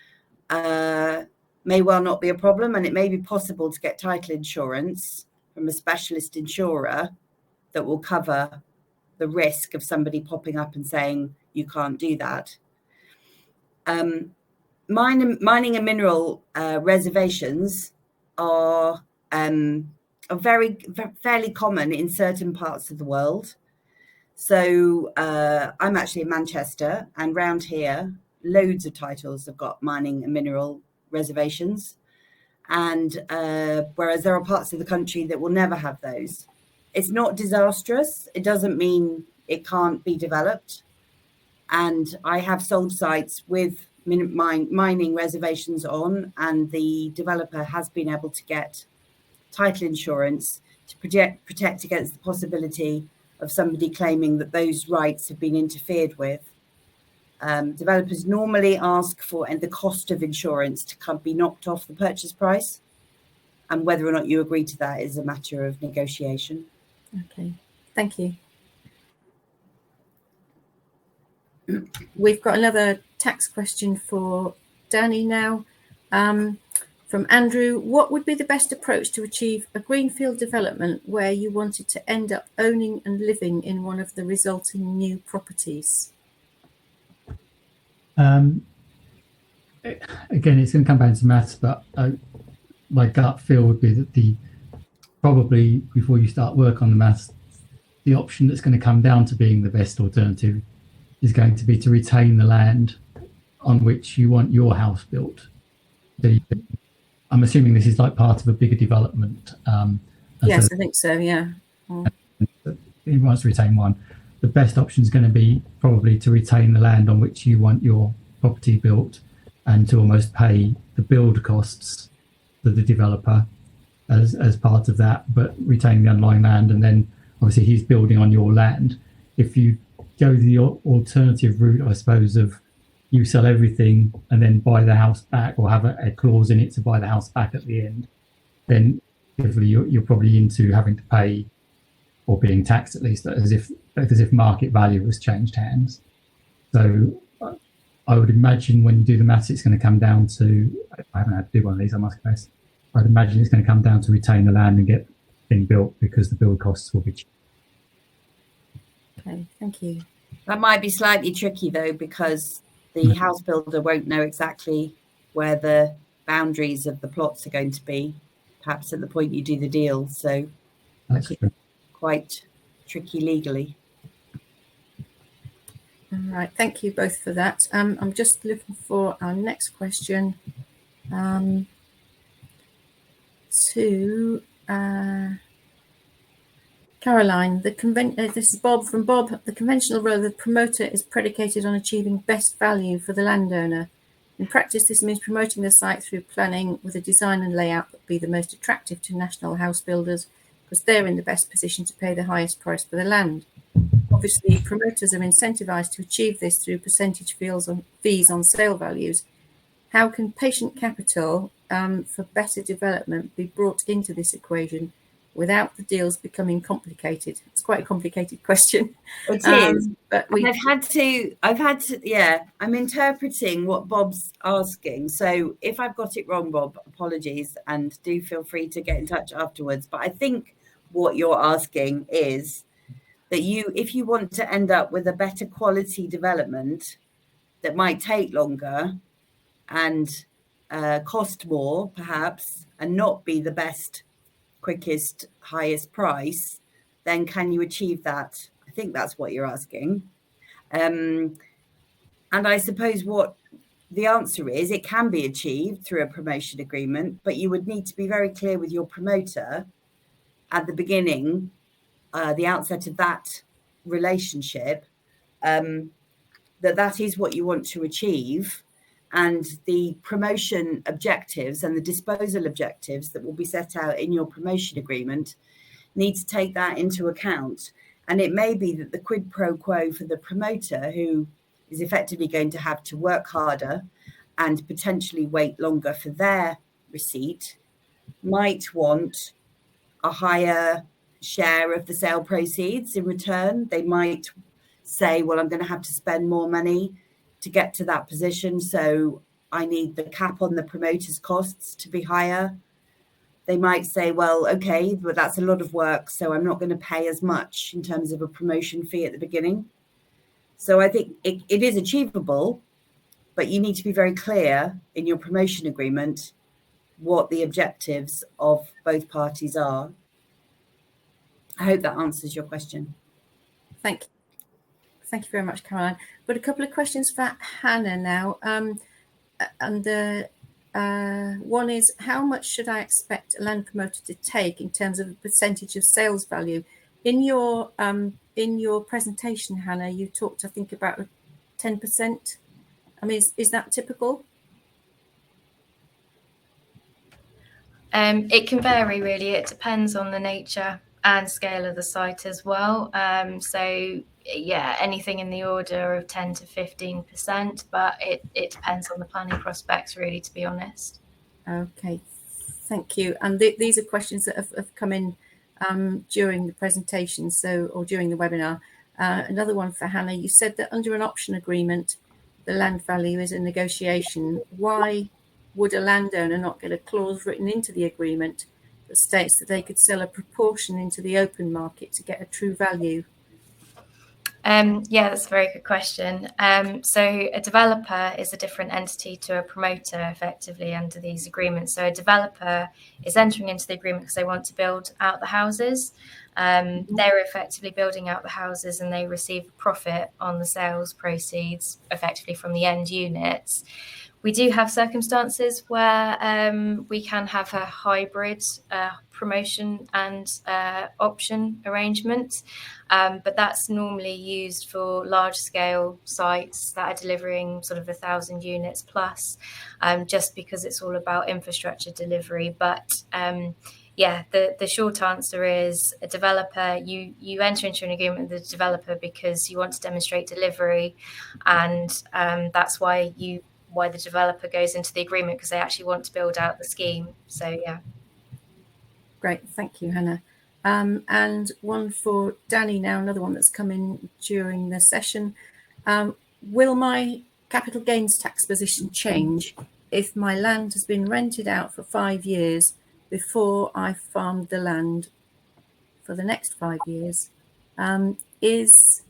may well not be a problem, and it may be possible to get title insurance from a specialist insurer that will cover the risk of somebody popping up and saying you can't do that. Mining and mineral reservations are fairly common in certain parts of the world. So I'm actually in Manchester, and round here, loads of titles have got mining and mineral reservations. And whereas there are parts of the country that will never have those. It's not disastrous. It doesn't mean it can't be developed. And I have sold sites with mining reservations on, and the developer has been able to get title insurance to protect against the possibility of somebody claiming that those rights have been interfered with. Developers normally ask for the cost of insurance to be knocked off the purchase price, and whether or not you agree to that is a matter of negotiation. Okay, thank you. We've got another tax question for Danny now. From Andrew: what would be the best approach to achieve a greenfield development where you wanted to end up owning and living in one of the resulting new properties? Again, it's going to come back to maths, but my gut feel would be that probably before you start work on the maths, the option that's going to come down to being the best alternative is going to be to retain the land on which you want your house built. So I'm assuming this is like part of a bigger development. Yes, I think so, yeah. He wants to retain one. The best option is going to be probably to retain the land on which you want your property built, and to almost pay the build costs for the developer as part of that, but retain the underlying land, and then obviously he's building on your land. If you go the alternative route, I suppose, of you sell everything and then buy the house back, or have a clause in it to buy the house back at the end, then you're probably into having to pay, or being taxed at least, as if market value has changed hands. So I would imagine when you do the maths, it's going to come down to, I haven't had to do one of these, I must confess, I'd imagine it's going to come down to retain the land and get thing built, because the build costs will be cheap. Okay, thank you. That might be slightly tricky though, because the house builder won't know exactly where the boundaries of the plots are going to be, perhaps at the point you do the deal. So that's true. Quite tricky legally. All right, thank you both for that. I'm just looking for our next question. To Caroline, this is Bob from Bob. The conventional role of the promoter is predicated on achieving best value for the landowner. In practice, this means promoting the site through planning with a design and layout that be the most attractive to national house builders, because they're in the best position to pay the highest price for the land. Obviously, promoters are incentivized to achieve this through percentage fees on sale values. How can patient capital for better development be brought into this equation without the deals becoming complicated? It's quite a complicated question. It is, but I've had to, yeah, I'm interpreting what Bob's asking. So if I've got it wrong, Bob, apologies, and do feel free to get in touch afterwards. But I think what you're asking is that if you want to end up with a better quality development that might take longer and cost more, perhaps, and not be the best, quickest, highest price, then can you achieve that? I think that's what you're asking. And I suppose what the answer is, it can be achieved through a promotion agreement, but you would need to be very clear with your promoter at the beginning, the outset of that relationship, that is what you want to achieve, and the promotion objectives and the disposal objectives that will be set out in your promotion agreement need to take that into account. And it may be that the quid pro quo for the promoter, who is effectively going to have to work harder and potentially wait longer for their receipt, might want a higher share of the sale proceeds in return. They might say, well, I'm going to have to spend more money to get to that position, so I need the cap on the promoter's costs to be higher. They might say, well, okay, but that's a lot of work, so I'm not going to pay as much in terms of a promotion fee at the beginning. So I think it is achievable, but you need to be very clear in your promotion agreement what the objectives of both parties are. I hope that answers your question. Thank you. Thank you very much, Caroline. But a couple of questions for Hannah now. One is, how much should I expect a land promoter to take in terms of a percentage of sales value? In your presentation, Hannah, you talked, I think, about 10%. I mean, is that typical? It can vary, really. It depends on the nature and scale of the site as well. So yeah, anything in the order of 10 to 15%, but it depends on the planning prospects, really, to be honest. Okay, thank you. And these are questions that have come in during the presentation, or during the webinar. Another one for Hannah. You said that under an option agreement, the land value is a negotiation. Why would a landowner not get a clause written into the agreement that states that they could sell a proportion into the open market to get a true value? Yeah, that's a very good question. So a developer is a different entity to a promoter, effectively, under these agreements. So a developer is entering into the agreement because they want to build out the houses. They're effectively building out the houses, and they receive profit on the sales proceeds, effectively, from the end units. We do have circumstances where we can have a hybrid promotion and option arrangement, but that's normally used for large-scale sites that are delivering sort of 1,000 units plus, just because it's all about infrastructure delivery. But yeah, the short answer is a developer, you enter into an agreement with the developer because you want to demonstrate delivery, and that's why the developer goes into the agreement, because they actually want to build out the scheme. So yeah. Great, thank you, Hannah. And one for Danny now, another one that's come in during the session. Will my capital gains tax position change if my land has been rented out for 5 years before I farmed the land for the next 5 years? Is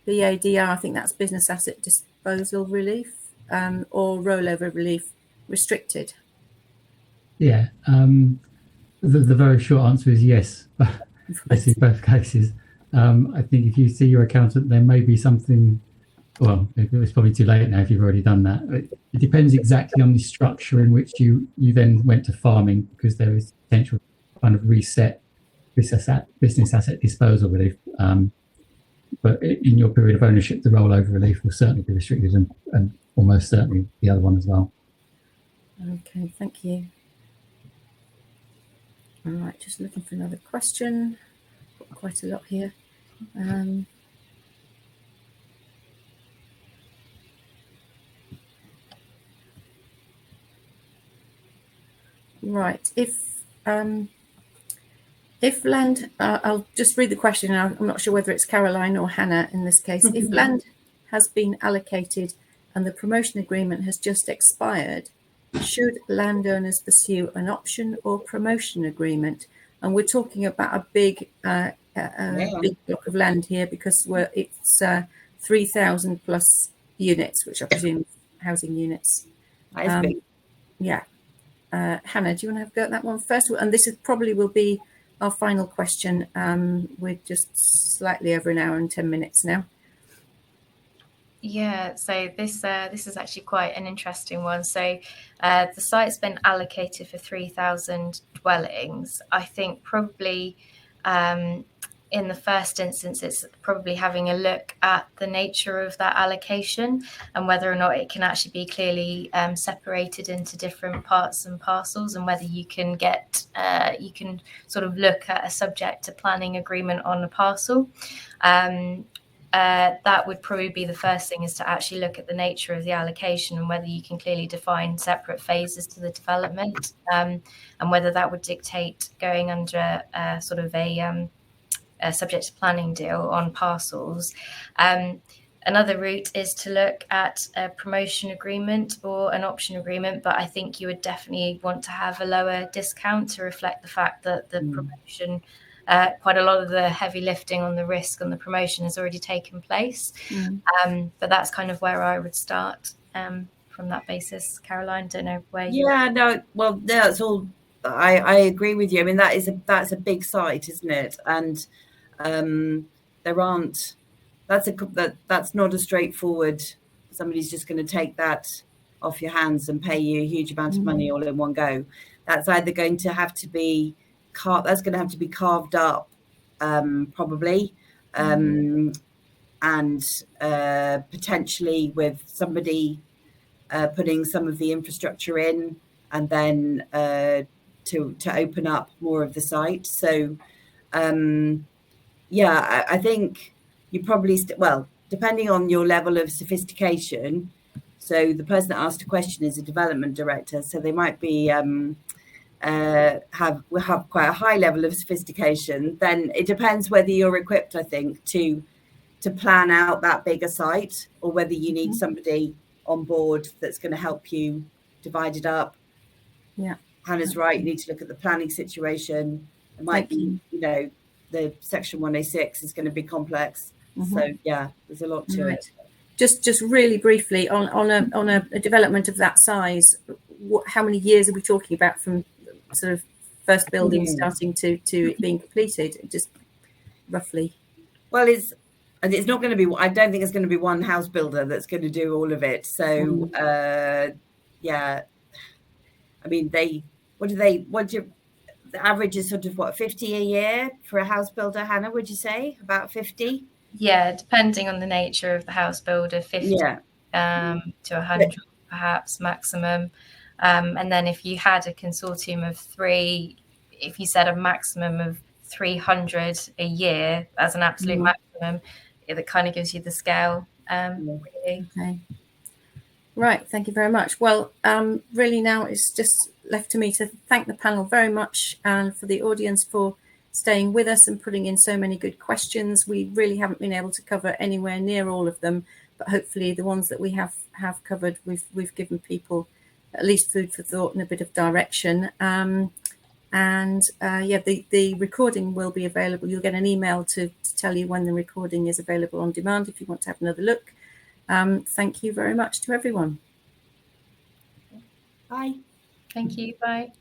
BADR, I think that's business asset disposal relief, or rollover relief, restricted? Yeah, the very short answer is yes. Yes, in both cases. I think if you see your accountant, there may be something. Well, it's probably too late now if you've already done that. It depends exactly on the structure in which you then went to farming, because there is potential to kind of reset business asset disposal relief. But in your period of ownership, the rollover relief will certainly be restricted, and almost certainly the other one as well. Okay, thank you. All right, just looking for another question. Got quite a lot here. Right, if If land, I'll just read the question. I'm not sure whether it's Caroline or Hannah in this case. If land has been allocated and the promotion agreement has just expired, should landowners pursue an option or promotion agreement? And we're talking about a big block of land here, because it's 3,000 plus units, which I presume housing units. That is big. Yeah. Hannah, do you want to have a go at that one first? And this probably will be our final question. We're just slightly over an hour and 10 minutes now. Yeah, so this is actually quite an interesting one. So the site's been allocated for 3,000 dwellings. I think probably in the first instance, it's probably having a look at the nature of that allocation and whether or not it can actually be clearly separated into different parts and parcels, and whether you can get you can sort of look at a subject to planning agreement on a parcel. That would probably be the first thing, is to actually look at the nature of the allocation and whether you can clearly define separate phases to the development, and whether that would dictate going under sort of a subject to planning deal on parcels. Another route is to look at a promotion agreement or an option agreement, but I think you would definitely want to have a lower discount to reflect the fact that the promotion, quite a lot of the heavy lifting on the risk on the promotion has already taken place. But that's kind of where I would start from that basis. Caroline, don't know where you... Yeah, no, well, that's all. I agree with you. I mean, that's a big site, isn't it? And that's not a straightforward, somebody's just going to take that off your hands and pay you a huge amount of money all in one go. That's either going to have to be carved up, probably, and potentially with somebody putting some of the infrastructure in, and then to open up more of the site. So yeah, I think you probably depending on your level of sophistication. So the person that asked a question is a development director, so they might be have quite a high level of sophistication. Then it depends whether you're equipped, I think, to plan out that bigger site, or whether you need somebody on board that's going to help you divide it up. Yeah, Hannah's right. You need to look at the planning situation. It might be, the Section 106 is going to be complex. So yeah, there's a lot to it. Just really briefly on a development of that size, how many years are we talking about from sort of first building starting to it being completed? Just roughly. Well, it's not going to be. I don't think it's going to be one house builder that's going to do all of it. So yeah, I mean, the average is sort of 50 a year for a house builder, Hannah, would you say? About 50? Yeah, depending on the nature of the house builder, 50 to 100 perhaps maximum. And then if you had a consortium of 3, if you said a maximum of 300 a year as an absolute maximum, that kind of gives you the scale. Really. Okay. Right, thank you very much. Well, really now it's just left to me to thank the panel very much, and for the audience for staying with us and putting in so many good questions. We really haven't been able to cover anywhere near all of them, but hopefully the ones that we have covered, we've given people at least food for thought and a bit of direction. The recording will be available. You'll get an email to tell you when the recording is available on demand if you want to have another look. Thank you very much to everyone. Bye. Thank you. Bye.